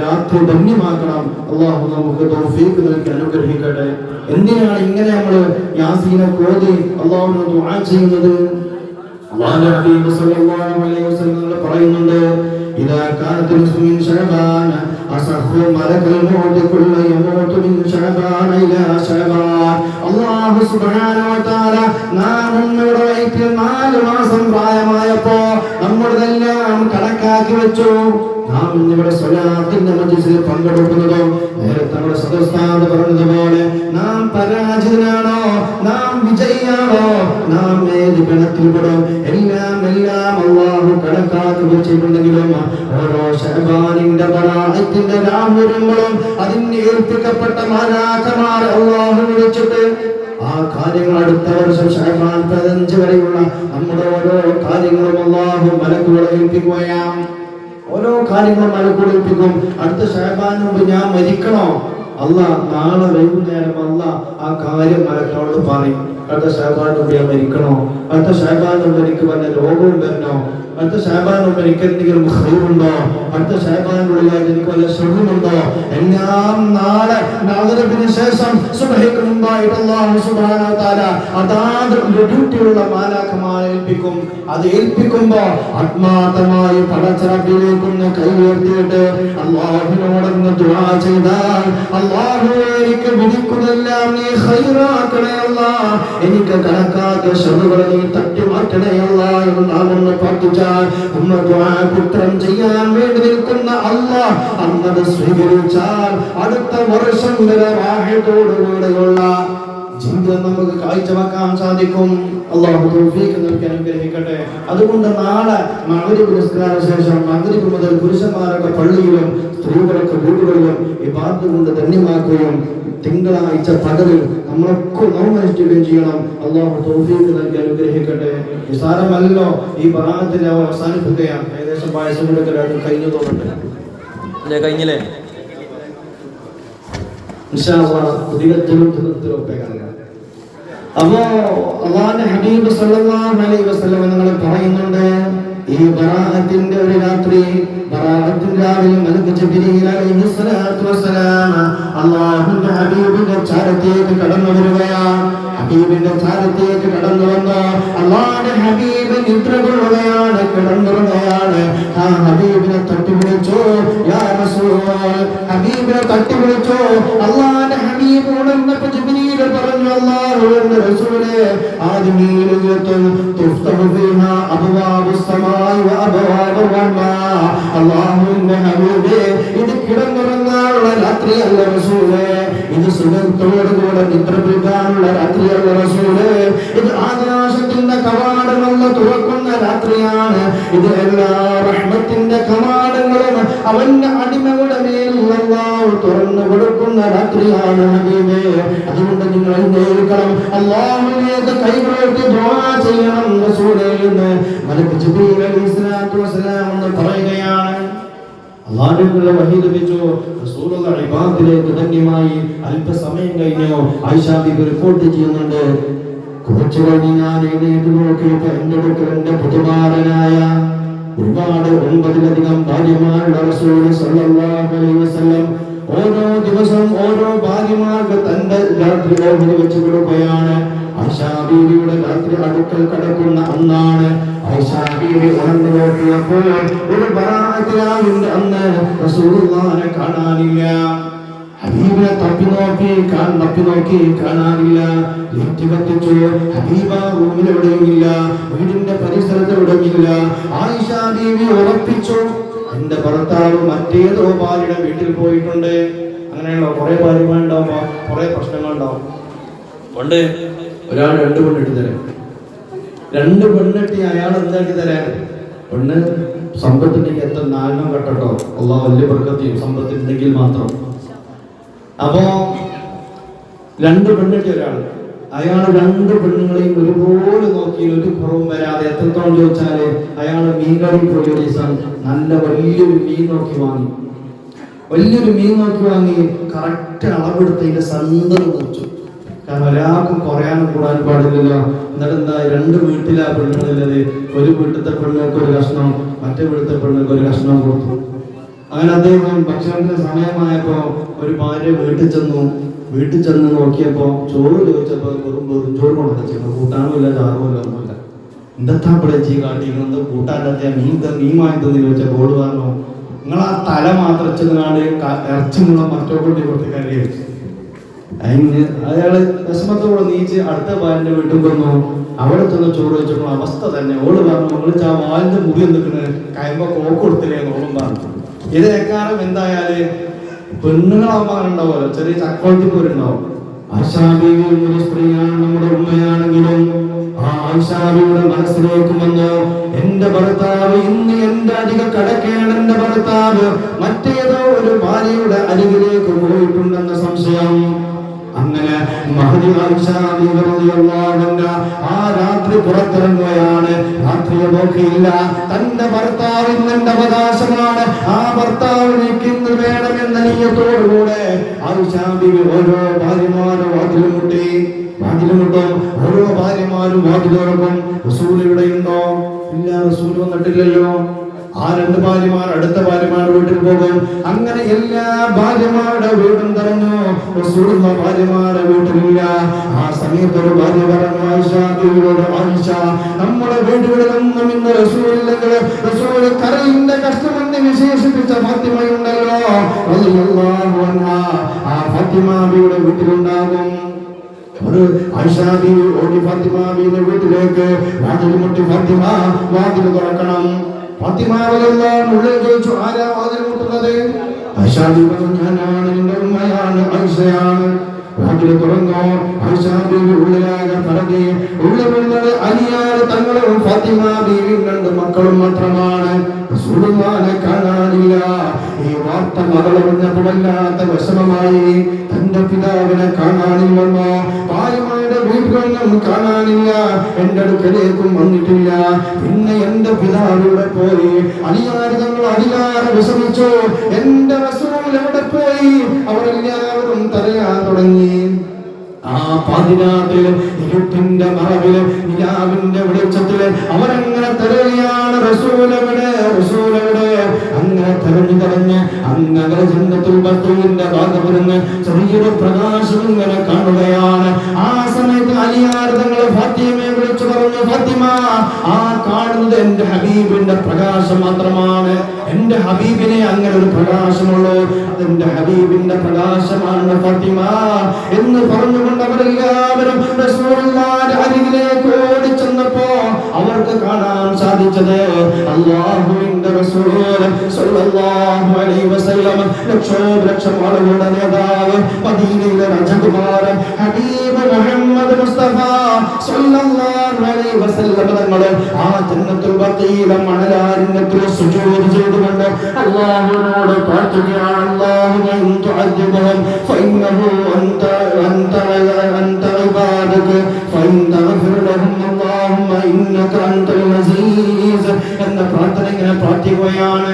രാത്രി ധന്യമാക്കണം. അല്ലാഹു നമുക്ക് തൗഫീഖ് നൽകി അനുഗ്രഹിക്കട്ടെ. എന്തിനാണ് ഇങ്ങനെ നമ്മൾ യാസീനെ ഓതി അല്ലാഹുവിനോട് ദുആ ചെയ്യുന്നത്? അല്ലാഹുവിന്റെ ഹബീബ് സല്ലല്ലാഹു അലൈഹി വസല്ലം പറയുന്നുണ്ട്, ഇദാ കാനത് മുസ്ലിമീൻ ശഅബാൻ അസഹു മലകൽ മൗത് കുല്ല യമൂതു മിൻ ശഅബാൻ ഇലാ ശഅബാൻ. അല്ലാഹു സുബ്ഹാനഹു വ തആല നമ്മുടെ വയറ്റിൽ 4 മാസം പ്രായമായപ്പോ നമ്മളെല്ലാം കണക്കാക്കി വെച്ചു. നാം ഇന്നിവിടെ സ്വലാത്തിന്റെ മജ്ലിസിൽ പങ്കെടുക്കുന്നതോ നേരത്തെ നമ്മുടെ സദസ്താദ് പറഞ്ഞതുപോലെ നാം പരാജിതനാണോ, നാം വിജയിയാണോ, നാം ഏത് ഗണത്തിൽപ്പെടും, എല്ലാം അല്ലാഹു കണക്കാക്കി വെച്ചിട്ടുണ്ടെങ്കിലും ഓരോ ശഅബാനിന്റെ ബറാഅത്തിന്റെ രാവ് വരുമ്പോഴും അതിന് ഏൽപ്പിക്കപ്പെട്ട മാലാഖമാരെ അല്ലാഹു വിളിച്ചിട്ട് ആ കാര്യങ്ങൾ അടുത്ത വർഷം ശഅബാൻ 15 വരെയുള്ള നമ്മുടെ ഓരോ കാര്യങ്ങളും അല്ലാഹു മലക്കുകളെ ഏൽപ്പിക്കുകയാണ്. ഓരോ കാര്യങ്ങളും മലക്കുകളെ ഏൽപ്പിക്കും. അടുത്ത ശഅബാന് മുമ്പ് ഞാൻ മരിക്കണോ, അല്ലാഹ് നാളെ വൈകുന്നേരം അല്ലാഹ് ആ കാര്യം മലക്കുകളോട് പറയും. അടുത്ത ശഅബാന് മുമ്പ് ഞാൻ മരിക്കണോ, അടുത്ത ശഅബാന് മുമ്പ് എനിക്ക് വല്ല രോഗവും വരണോ, അടുത്ത ശഅബാന് മുമ്പ് എനിക്ക് എന്തെങ്കിലും ഖൈറുണ്ടോ, അടുത്ത ശഅബാനുള്ളിൽ എനിക്ക് വല്ല ശുഭമുണ്ടോ, എല്ലാം നാളെ മഗ്‌രിബിന് ശേഷം സുബ്ഹിക്ക് മുമ്പായിട്ട് അല്ലാഹു സുബ്ഹാനഹു വ തആല അതാത് ഡ്യൂട്ടിയുള്ള മാലാഖമാരെ ഏൽപ്പിക്കും. അത് ഏൽപ്പിക്കുമ്പോ ആത്മാർത്ഥമായി പടച്ചറബിലേക്കൊന്ന് കൈ ഉയർത്തിയിട്ട് അല്ലാഹുവിനോടൊന്ന് ദുആ ചെയ്താൽ അല്ലാഹു എനിക്ക് വിധിക്കുന്നതെല്ലാം നീ ഖൈറാക്കണേ അല്ലാഹ്, എനിക്ക് കണക്കാക്കിയ ശറുകളെ നീ തട്ടി മാറ്റണേ അല്ലാഹ് എന്ന് നാം ഒന്ന് പ്രാർത്ഥിച്ചാൽ ഉത്തരം ചെയ്യാൻ വേണ്ടി നിൽക്കുന്ന അല്ലാഹ് അന്നത് സ്വീകരിച്ചാൽ അടുത്ത വർഷം വരെ റാഹത്തോടുകൂടെയുള്ള ജീവിതം നമുക്ക് കാഴ്ചവെക്കാൻ സാധിക്കും. അല്ലാഹു തൗഫീഖ് നൽകി അനുഗ്രഹിക്കട്ടെ. അതുകൊണ്ട് നാളെ മഗ്‌രിബ് നിസ്കാര ശേഷം മഗ്‌രിബ് മുതൽ പുരുഷന്മാരൊക്കെ പള്ളിയിലും സ്ത്രീകളൊക്കെ വീടുകളിലും ഇബാദത്ത് കൊണ്ട് ധന്യമാക്കുകയും തിങ്കളാഴ്ച പകലിൽ നമ്മളൊക്കെ നോമ്പനുഷ്ഠിക്കുകയും ചെയ്യണം. അല്ലാഹു തൗഫീഖ് നൽകി അനുഗ്രഹിക്കട്ടെ. നിസാരമല്ലോ ഈ ബറാഅത്തിനെ അവസാനിപ്പിക്കുകയാണ്. ഏകദേശം പായസം കൊടുക്കൽ അത് കഴിഞ്ഞു തോന്നുന്നുണ്ട് അല്ലേ? കഴിഞ്ഞില്ലേ? ഇൻഷാ അല്ലാഹ് പുതിയ അപ്പോ അല്ലാഹുവിന്റെ ഹബീബ് സല്ലല്ലാഹു അലൈഹി വസല്ലം നിങ്ങൾ പറയുന്നുണ്ട്, ഈ ബറാഅത്തിന്റെ ഒരു രാത്രി, ബറാഅത്തിന്റെ രാവിലെ മലക്ക് ജിബ്രീൽ അലൈഹിസ്സലാത്തു വസ്സലാം അല്ലാഹുവിന്റെ ഹബീബിന്റെ ചാരത്തേക്ക് കടന്നു വരികയാണ്. ഹബീബിന്റെ ചാരത്തേക്ക് കടന്നു വന്ന് അല്ലാഹുവിന്റെ ഹബീബ് നിദ്ര കൊള്ളുകയാണ്, കിടന്നുറങ്ങുകയാണ്. ആ ഹബീബിനെ തട്ടിവിളിച്ചു, യാ റസൂൽ, ഹബീബിനെ തട്ടിവിളിച്ചു. അല്ലാഹുവിന്റെ ഹബീബ് ഉണർന്നപ്പോൾ ജിബ്രീൽ പറഞ്ഞു, അല്ലാഹുവിന്റെ റസൂലേ, ആദിമീലത്തുൻ തുഫ്തഹു ഫീഹാ അബ്വാബുസ് സമാഇ വ അബ്വാബുർ റഹ്മാ. അല്ലാഹുവിന്റെ ഹബീബേ, ഇത് കിടന്നുറങ്ങാനുള്ള രാത്രിയല്ല റസൂലേ, ഇത് സുഖത്തോടുകൂടെ നിദ്രപിക്കാനുള്ള രാത്രിയല്ല റസൂലേ, ഇത് ആകാശത്തിന്റെ കവാടങ്ങൾ തുറക്കുന്ന രാത്രിയാണ്. ഇത് എല്ലാ റഹ്മത്തിന്റെ കവാടങ്ങളും അവന്റെ അടിമകളുടെ മേൽ അല്ലാഹു അല്ലാഹു തുറന്നു കൊടുക്കുന്ന രാത്രിയാണ് ഹബീബേ. അതുകൊണ്ട് നിങ്ങൾ എഴുന്നേൽക്കണം, അല്ലാഹുവിലേക്ക് കൈകളെത്തി ദുആ ചെയ്യണം റസൂലേ എന്ന് മലക്ക് ജിബ്രീൽ അലൈഹിസ്സലാത്തു വസ്സലാം എന്ന് പറയുകയാണ്. അല്ലാഹുവിനുള്ള വഹി ലഭിച്ചു. റസൂലുള്ള ഇബാദത്തിലേക്ക് ധന്യമായി അല്പസമയം കഴിഞ്ഞു. ആയിഷ ബീബി റിപ്പോർട്ട് ചെയ്യുന്നുണ്ട്, കുറച്ചു കഴിഞ്ഞ് ഞാൻ എഴുന്നേറ്റ് നോക്കിയപ്പോൾ എന്റെ അടുക്കൽ എന്റെ പുതുമാരനായ ഒരുപാട് 9 ഭാര്യമാരുടെ റസൂൽ സല്ലല്ലാഹു അലൈഹി വസല്ലം ഓരോ ദിവസം ഓരോ ഭാര്യമാർക്ക് തന്റെ രാത്രി ഓർമ്മ വെച്ച് കൊടുക്കുകയാണ്. ആയിഷാ ബീവിയുടെ രാത്രി അടുക്കൽ കടക്കുന്ന അന്നാണ്. ആയിഷാ ബീവി ഉണർന്നു നോക്കിയപ്പോൾ ഒരു ബറാഅത്തിലാവിന്റെ അന്ന് റസൂലുള്ളാഹിനെ കാണാനില്ല. ഹബീബിനെ തപ്പി നോക്കി കാണാനില്ല. ലിഫ്റ്റ് കത്തിച്ചു, ഹബീബ റൂമിൽ എവിടെയുമില്ല, വീടിന്റെ പരിസരത്ത് എവിടെയുമില്ല. ആയിഷാ ബീവി ഉറപ്പിച്ചു, എന്റെ ഭർത്താവ് മറ്റേതോ ഭാര്യയുടെ വീട്ടിൽ പോയിട്ടുണ്ട്. അങ്ങനെയാണല്ലോ, കുറെ ഭാര്യമാരുണ്ടാവുമ്പോ കുറെ പ്രശ്നങ്ങളുണ്ടാവും. പണ്ട് ഒരാൾ 2 പെണ്ണിട്ട് തരാം, 2 പെണ്ണിട്ടി അയാൾ എന്താക്കി തരാൻ? പെണ്ണ് സമ്പത്തുണ്ടെങ്കിൽ എത്ര 4 കെട്ടോ, അള്ളാഹു വലിയ ബർക്കത്ത് സമ്പത്തുണ്ടെങ്കിൽ മാത്രം. അപ്പോ 2 പെണ്ണിട്ടി ഒരാൾ, അയാൾ 2 പെണ്ണുങ്ങളെയും ഒരുപോലെ നോക്കി, ഒരു കുറവും വരാതെ. എത്രത്തോളം ചോദിച്ചാല് അയാൾ മീൻകറി പോയി ഒരു ദിവസം നല്ല വലിയൊരു മീൻ നോക്കി വാങ്ങി കറക്റ്റ് അളവെടുത്തതിന്റെ സന്തം വെച്ചു. കാരണം ഒരാൾക്കും കുറയാനും കൂടാൻ പാടില്ലല്ലോ. എന്നിട്ട് എന്താ, 2 വീട്ടിലാ പെണ്ണുങ്ങളുള്ളത്. ഒരു വീട്ടിലത്തെ പെണ്ണുങ്ങൾക്ക് ഒരു കഷ്ണം, മറ്റേ വീട്ടിലത്തെ പെണ്ണുങ്ങൾക്ക് ഒരു കഷ്ണം കൊടുത്തു. അങ്ങനെ അദ്ദേഹം ഭക്ഷണത്തിന് സമയമായപ്പോ ഒരു ഭാര്യ വീട്ടിൽ ചെന്ന് നോക്കിയപ്പോ ചോറ് ചോദിച്ചപ്പോ വെറും ചോറ് കൊണ്ടുവച്ചു. കൂട്ടാനുമില്ല, ചാറുമില്ല, ഒന്നുമില്ല. എന്താ പിളച്ചി കാട്ടിക്കുന്നത്? കൂട്ടാൻ്റെ മീൻ വാങ്ങി തന്നെ ചോദിച്ചപ്പോ ഓട് പറഞ്ഞു, നിങ്ങൾ ആ തല മാത്രം വെച്ചതിനാണ്ട് ഇറച്ചിമുള്ള മറ്റോട്ടി കൊടുത്ത് കറി വെച്ചു. അതിന് അയാള് വിഷമത്തോടെ നീച്ച് അടുത്ത ഭാര്യന്റെ വീട്ടിൽ വന്നു. അവിടെ ചെന്ന് ചോറ് വെച്ചപ്പോൾ അവസ്ഥ തന്നെ. ഓള് പറഞ്ഞു, നിങ്ങൾ ആ വാലിന്റെ മുറി നിൽക്കുന്നത് കയമ്പോ കോക്ക് കൊടുത്തില്ലേ ഓളും പറഞ്ഞു. ഇത് എക്കാലം എന്തായാല് പെണ്ണുങ്ങളാവുമ്പോ അങ്ങനെ ഉണ്ടാവുമല്ലോ, ചെറിയ ചക്കോട്ടിപ്പോരുണ്ടാവും. ആയിഷാ ബീവി ഒരു സ്ത്രീയാണ്, നമ്മുടെ ഉമ്മയാണെങ്കിലും ആ ആയിഷാ ബീവിയുടെ മനസ്സിലേക്ക് വന്നു, എന്റെ ഭർത്താവ് ഇന്ന് എന്റെ അരികെ കടക്കേണ്ട, എന്റെ ഭർത്താവ് മറ്റേതോ ഒരു ഭാര്യയുടെ അരികിലേക്ക് പോയിട്ടുണ്ടെന്ന സംശയം. അങ്ങനെ മഹദി ആയിഷാ ബീവി റളിയല്ലാഹു അൻഹ ആ രാത്രി പുറത്തിറങ്ങുകയാണ്. രാത്രിയെ നോക്കിയില്ല, തന്റെ ഭർത്താവ് ഇന്നെന്റെ അവകാശമാണ്, ആ ഭർത്താവിനേക്ക് ഇന്ന് വേണമെന്ന നിയ്യത്തോടുകൂടെ ആയിഷാ ബീവി ഓരോ ഭാര്യമാരും വാതിലും മുട്ടും. ഓരോ ഭാര്യമാരും വാതിലുറക്കും. റസൂൽ ഇവിടെയുണ്ടോ? ഇല്ല, റസൂൽ വന്നിട്ടില്ലല്ലോ. ആ 2 ഭാര്യമാർ അടുത്ത ഭാര്യമാരുടെ വീട്ടിൽ പോകും. അങ്ങനെ എല്ലാ ഭാര്യമാരുടെ വീടും തെരഞ്ഞു. റസൂലുള്ള ഭാര്യമാരുടെ വീട്ടിലില്ല. ആ സമയത്ത് ഒരു ഭാര്യ പറഞ്ഞു ആയിഷാ ബീവിയോട്, ആയിഷ, നമ്മുടെ വീടുകളിലൊന്നും ഇന്ന് റസൂലില്ലെങ്കിൽ റസൂൽ കരളിന്റെ കഷ്ടമെന്ന് വിശേഷിപ്പിച്ച ഫാത്തിമയുണ്ടല്ലോ റളിയല്ലാഹു അൻഹാ, ആ ഫാത്തിമ ബീവിയുടെ വീട്ടിലുണ്ടാകും. ആയിഷാ ബീവി ഓടി ഫാത്തിമ ബീവിയുടെ വീട്ടിലേക്ക് വാതിൽ മുട്ടി, ഫാത്തിമ വാതിൽ തുറക്കണം. ഫാത്തിമ റളിയല്ലാഹു ഉള്ളിൽ ചോദിച്ചു, ആരാ വാതിൽ മുട്ടുന്നത്? ആയിഷാ ബീവി പറഞ്ഞു, ഞാനാണ്, നിന്റെ ഉമ്മയാണ്, ആയിഷയാണ്. വാതിൽ തുറന്നോ. ആയിഷാ ബീവി ഉള്ളിലാകെ പരതി. ഉള്ളിൽ അലിയാറ് തങ്ങളും ഫാത്തിമ ബീവിയും 2 മക്കളും മാത്രമാണ്. റസൂലുള്ളാഹിനെ കാണാനില്ല. ഈ വാർത്ത മകളറിഞ്ഞപ്പോൾ വല്ലാത്ത വിഷമമായി. തന്റെ പിതാവിനെ കാണാനില്ലെന്നോ, ഭാര്യമാരുടെ വീടുകളിലും കാണാനില്ല, എന്റെ അടുക്കലേക്കും വന്നിട്ടില്ല. പിന്നെ എന്റെ പിതാവിവിടെ പോയി? അലിയാറ് തങ്ങൾ അതിലാറെ വിഷമിച്ചു. എന്റെ റസൂൽ എവിടെ പോയി? അവരെല്ലാവരും തരയാൻ തുടങ്ങി. ആ പാതിരാത്രിയിലും ഇരുട്ടിന്റെ മറവില് നിലാവിന്റെ വെളിച്ചത്തില് അവരങ്ങനെ തെരയാണ്, റസൂലെവിടെ? അങ്ങനെ തെരഞ്ഞ് അങ്ങനെ ജന്നത്തുൽ ബഖീന്റെ ഭാഗത്തുനിന്ന് ചെറിയൊരു പ്രകാശം ഇങ്ങനെ കാണുകയാണ്. ആ സമയത്ത് അലിയാർ തങ്ങൾ ഫാത്തിമയെ വിളിച്ചു പറഞ്ഞു, ഫാത്തിമ, ആ കാണുന്നത് എന്റെ ഹബീബിന്റെ പ്രകാശം മാത്രമാണ്. എന്റെ ഹബീബിനെ അങ്ങനെ ഒരു പ്രകാശമുള്ളൂ, അതെന്റെ ഹബീബിന്റെ പ്രകാശമാണ് ഫാത്തിമ എന്ന് പറഞ്ഞുകൊണ്ട് അവരെല്ലാവരും റസൂലുള്ളാഹിന്റെ അരികിലേക്ക് ഓടിച്ചെന്നപ്പോ അവർക്ക് കാണാൻ സാധിച്ചത് അല്ലാഹുവിന്റെ റസൂൽ സ്വല്ലല്ലാഹു അലൈഹി വസല്ലം, ലക്ഷോപലക്ഷം ആളുകളുടെ നേതാവ്, മദീനയിലെ രാജകുമാരൻ ഹബീബ് മുഹമ്മദ് മുസ്തഫ സ്വല്ലല്ലാഹു സല്ലല്ലാഹു അലൈഹി വസല്ലം തങ്ങൾ ആ ജന്നത്തുൽ ബഖീല മണലാരണ്യത്തിൽ സുജൂദ് ചെയ്തുകൊണ്ട് അല്ലാഹുവിനോട് പ്രാർത്ഥിക്കുകയാണ്. അല്ലാഹുമ്മ ഇൻ തുഅദ്ദിബുഹും ഫഇന്നഹു അൻത ഇബാദക ഫഇൻ തഗ്ഫിർ ലഹും അല്ലാഹുമ്മ ഇന്നക അൻതൽ അസീസ് എന്ന പ്രാർത്ഥന ഇങ്ങനെ പ്രാർത്ഥിക്കുകയാണ്.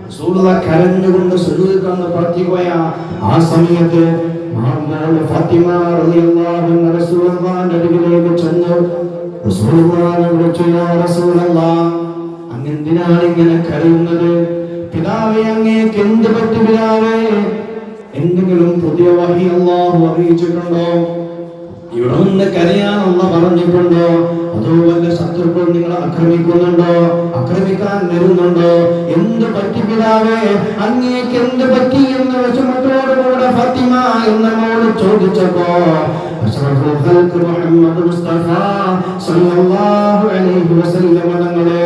റസൂലുള്ളാഹി കരഞ്ഞുകൊണ്ട് സുജൂദിൽ കിടന്ന് പ്രാർത്ഥിക്കുകയാണ്. ആ സമയത്ത് ഫാത്തിമ റളിയല്ലാഹു അൻഹ റസൂലുള്ളാഹിന്റെ അരികിലേക്ക് ചെന്ന് റസൂലുള്ളാഹിനെ വിളിച്ചു, യാ റസൂലല്ലാഹ്, അങ്ങ് എന്തിനാണ് ഇങ്ങനെ കരയുന്നത്? പിതാവേ, അങ്ങേക്ക് എന്ത് പറ്റി പിതാവേ? എന്തെങ്കിലും പുതിയ വഹി അല്ലാഹു അറിയിച്ചിട്ടുണ്ടോ? ഇവിടെ നിന്ന് കരയാൻ അല്ലാഹു പറഞ്ഞിട്ടുണ്ടോ? അതോ വല്ല ശത്രുക്കൾ നിങ്ങളെ ആക്രമിക്കുന്നുണ്ടോ? ആക്രമിക്കാൻ വരുന്നുണ്ടോ? എന്ത് പറ്റി പിതാവേ? അങ്ങേക്ക് എന്ത് പറ്റി എന്ന് വിഷമത്തോടുകൂടെ ഫാത്തിമ എന്നോട് ചോദിച്ചപ്പോ അഷ്റഫുൽ ഖൽഖ് മുഹമ്മദ് മുസ്തഫ സല്ലല്ലാഹു അലൈഹി വസല്ലം തങ്ങളെ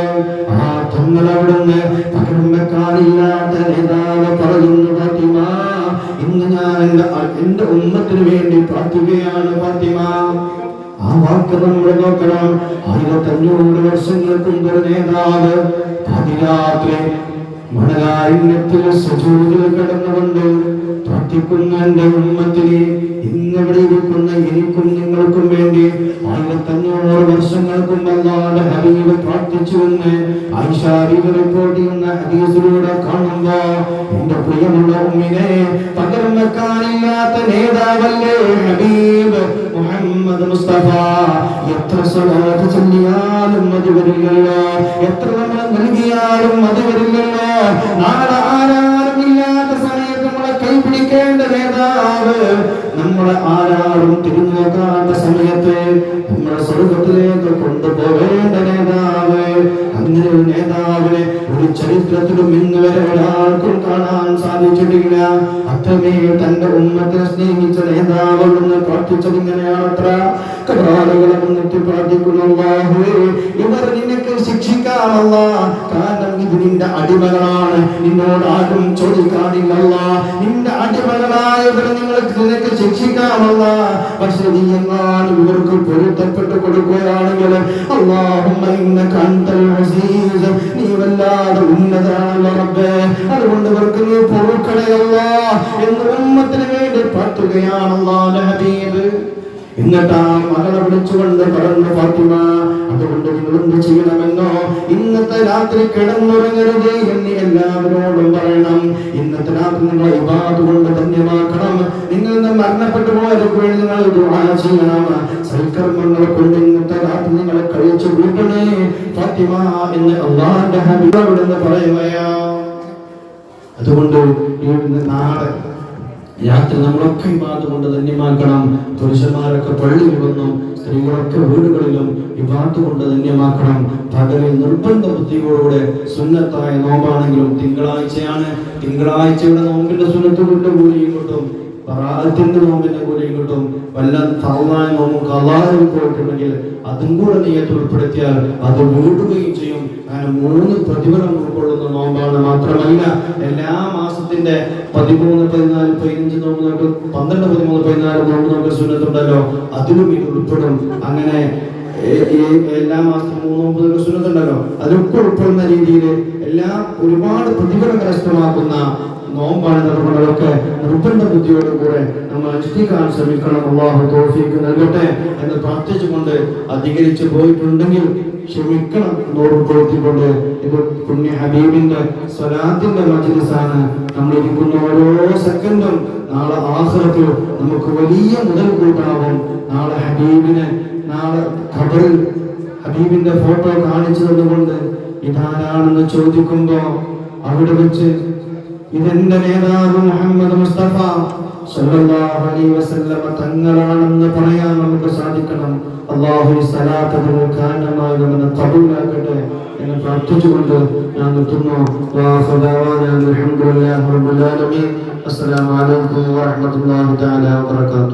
ആ തങ്ങൾ അവിടുന്ന് പകരം വെക്കാനില്ലാത്ത നേതാവ് പറയുന്നു, ഫാത്തിമ, ഇന്ന് ഞാൻ എന്റെ ഉമ്മത്തിന് വേണ്ടി പ്രാർത്ഥിക്കുകയാണ് ഫാത്തിമ. ആ വാക്ക് നമ്മൾ നോക്കണം. 1500 വർഷങ്ങൾക്ക് മുമ്പ് ഒരു നേതാവ് പാതിരാത്രി മണലാരണ്യത്തിൽ സുജൂദിൽ കിടന്നുകൊണ്ട് പ്രാർത്ഥിക്കുന്ന എന്റെ ഉമ്മത്തിന്, ഇന്നിവിടെ ഇരിക്കുന്ന എനിക്കും നിങ്ങൾക്കും വേണ്ടി 1500 വർഷങ്ങൾക്ക് മുമ്പ് അല്ലാഹുവിന്റെ ഹബീബ് പ്രാർത്ഥിച്ചുവെന്ന് ആയിഷ ബീവി റിപ്പോർട്ട് ചെയ്യുന്ന ഹദീസിലൂടെ കാണുമ്പോ എന്റെ പ്രിയമുള്ള ഉമ്മിനെ, പകരം വെക്കാനില്ലാത്ത നേതാവല്ലേ ഹബീബ് മുഹമ്മദ് മുസ്തഫ. എത്ര സ്വലാത്ത് ചൊല്ലിയാലും മതി വരില്ലല്ലോ, എത്ര നമ്മൾ നൽകിയാലും മതി വരില്ലല്ലോ. നാളെ ആരാരുമില്ലാത്ത സമയത്ത് നമ്മളെ കൈപിടിക്കേണ്ട നേതാവ്, നമ്മളെ ആരാളും തിരിഞ്ഞു നോക്കാത്ത സമയത്ത് നമ്മളെ സ്വർഗത്തിലേക്ക് കൊണ്ടുപോകേണ്ട നേതാവ്, അങ്ങനെ ഒരു നേതാവിനെ ഒരു ചരിത്രത്തിലും ഇന്ന് വരെ ഒരാൾക്കും കാണാൻ സാധിച്ചിട്ടില്ല. അത്രമേൽ തന്റെ ഉമ്മത്തിനെ സ്നേഹിച്ച നേതാവെന്ന് പ്രാർത്ഥിച്ചത് ഇങ്ങനെയാണത്ര. കബറാളുകളെ മുന്നിട്ട് പ്രാർത്ഥിക്കുന്നു, അല്ലാഹുവേ, ഇവർ നിനക്ക് ശിക്ഷിക്കാമല്ല, കാരണം ഇത് നിന്റെ അടിമകളാണ്, നിന്നോട് ആരും ചോദിക്കാനില്ല. നിന്റെ അടിമകളായവർ നിനക്ക് ശിക്ഷിക്കാമല്ല, പക്ഷെ നീ എങ്ങാനും ഇവർക്ക് പൊരുത്തപ്പെട്ട് കൊടുക്കുകയാണെങ്കിൽ അല്ലാഹുമ്മ ഇന്നക അൻതൽ അസീസ്, നീ വല്ലാതെ ഉന്നതനാണല്ലോ റബ്ബേ, അതുകൊണ്ട് ഇവർക്ക് നീ പൊറുക്കണമല്ല എന്ന് ഉമ്മത്തിന് വേണ്ടി പ്രാർത്ഥിക്കുകയാണ് അല്ലാഹുവിന്റെ ഹബീബ്. എന്നിട്ട് ആ മകളെ വിളിച്ചുകൊണ്ട് പറഞ്ഞു, ഫാത്തിമ, അതുകൊണ്ട് നിങ്ങൾ എന്ത് ചെയ്യണമെന്നോ, ഇന്നത്തെ രാത്രി കിടന്നുറങ്ങരുത് എന്ന് എല്ലാവരോടും പറയണം. ഇന്നത്തെ രാത്രി നിങ്ങൾ ഇബാദത്ത് കൊണ്ട് ധന്യമാക്കണം. നിങ്ങൾ മരണപ്പെട്ടു പോയവർക്ക് വേണ്ടി നിങ്ങൾ ദുആ ചെയ്യണം. സൽക്കർമ്മങ്ങൾ കൊണ്ട് ഇന്നത്തെ രാത്രി നിങ്ങളെ കഴിച്ചു കൂട്ടണേ ഫാത്തിമ എന്ന് അല്ലാഹുവിന്റെ ഹബീബ് അവിടുന്ന് പറയുകയാ. അതുകൊണ്ട് നാളെ രാത്രി നമ്മളൊക്കെ ഇബാദത്ത് കൊണ്ട് ധന്യമാക്കണം. പുരുഷന്മാരൊക്കെ പള്ളിയിൽ വന്നും സ്ത്രീകളൊക്കെ വീടുകളിലും ഇബാദത്ത് കൊണ്ട് ധന്യമാക്കണം. പകലിൽ നിർബന്ധ ബുദ്ധിയോടുകൂടെ സുന്നത്തായ നോമ്പാണെങ്കിലും തിങ്കളാഴ്ചയാണ്, തിങ്കളാഴ്ചയുടെ നോമ്പിന്റെ സുന്നത്ത് കൊണ്ട് കൂലിയും കിട്ടും, ഖുർആന്റെ നോമ്പിന്റെ കൂലിയും കിട്ടും. വല്ല ഫർളായ നോമ്പ് ഖളായിൽ പോയിട്ടുണ്ടെങ്കിൽ അതും കൂടെ നിയത്ത് ഉൾപ്പെടുത്തിയാൽ അത് വീടുകയും ചെയ്യും. കാരണം 3 പ്രതിഫലം ഉൾക്കൊള്ളുന്ന നോമ്പാണ്. മാത്രമല്ല എല്ലാ മാസത്തിന്റെ 13, 14, 15 നോമ്പ് നമുക്ക് 12, 13, 14 നോമ്പ് നമുക്ക് സുന്നത്തുണ്ടല്ലോ, അതിലും ഇത് ഉൾപ്പെടും. അങ്ങനെ എല്ലാ മാസത്തിലും 3 നോമ്പ് സുന്നത്തുണ്ടല്ലോ, അതിലൊക്കെ ഉൾപ്പെടുന്ന രീതിയിൽ എല്ലാം ഒരുപാട് പ്രതിഫലം കരസ്ഥമാക്കുന്ന നോമ്പാണ്. അതുകൊണ്ടൊക്കെ നിർബന്ധ ബുദ്ധിയോടുകൂടെ നമ്മൾ അനുഷ്ഠിക്കാൻ ശ്രമിക്കണം. അല്ലാഹു തൗഫീഖ് നൽകട്ടെ എന്ന് പ്രാർത്ഥിച്ചുകൊണ്ട് അധികരിച്ചു പോയിട്ടുണ്ടെങ്കിൽ ക്ഷമിക്കണം എന്നോർപ്പെടുത്തിക്കൊണ്ട്, ഇത് പുണ്യ ഹബീബിന്റെ സ്വലാത്തിന്റെ മജ്ലിസാണ്. നമ്മൾ ഇരിക്കുന്ന ഓരോ സെക്കൻഡും നാളെ ആഖിറത്തിൽ നമുക്ക് വലിയ മുതൽ കൂട്ടാവും. നാളെ ഹബീബിനെ, നാളെ ഖബറിൽ ഹബീബിന്റെ ഫോട്ടോ കാണിച്ചു തന്നുകൊണ്ട് ഇതാരാണെന്ന് ചോദിക്കുമ്പോ അവിടെ വെച്ച് ഇതെന്റെ നേതാവ് മുഹമ്മദ് മുസ്തഫ സല്ലല്ലാഹു അലൈഹി വസല്ലം തങ്ങളാണെന്ന് പറയാൻ നമുക്ക് സാധിക്കണം. അല്ലാഹു സ്വലാത്തുൽ കാനമായി നമ്മെ ഖബൂലാക്കട്ടെ എന്ന് പ്രാർത്ഥിച്ചുകൊണ്ട് ഞാൻ നിർത്തുന്നു. അൽഹംദുലില്ലാഹി റബ്ബിൽ ആലമീൻ. അസ്സലാമു അലൈക്കും വറഹ്മത്തുള്ളാഹി തആല വബറകാതുഹു.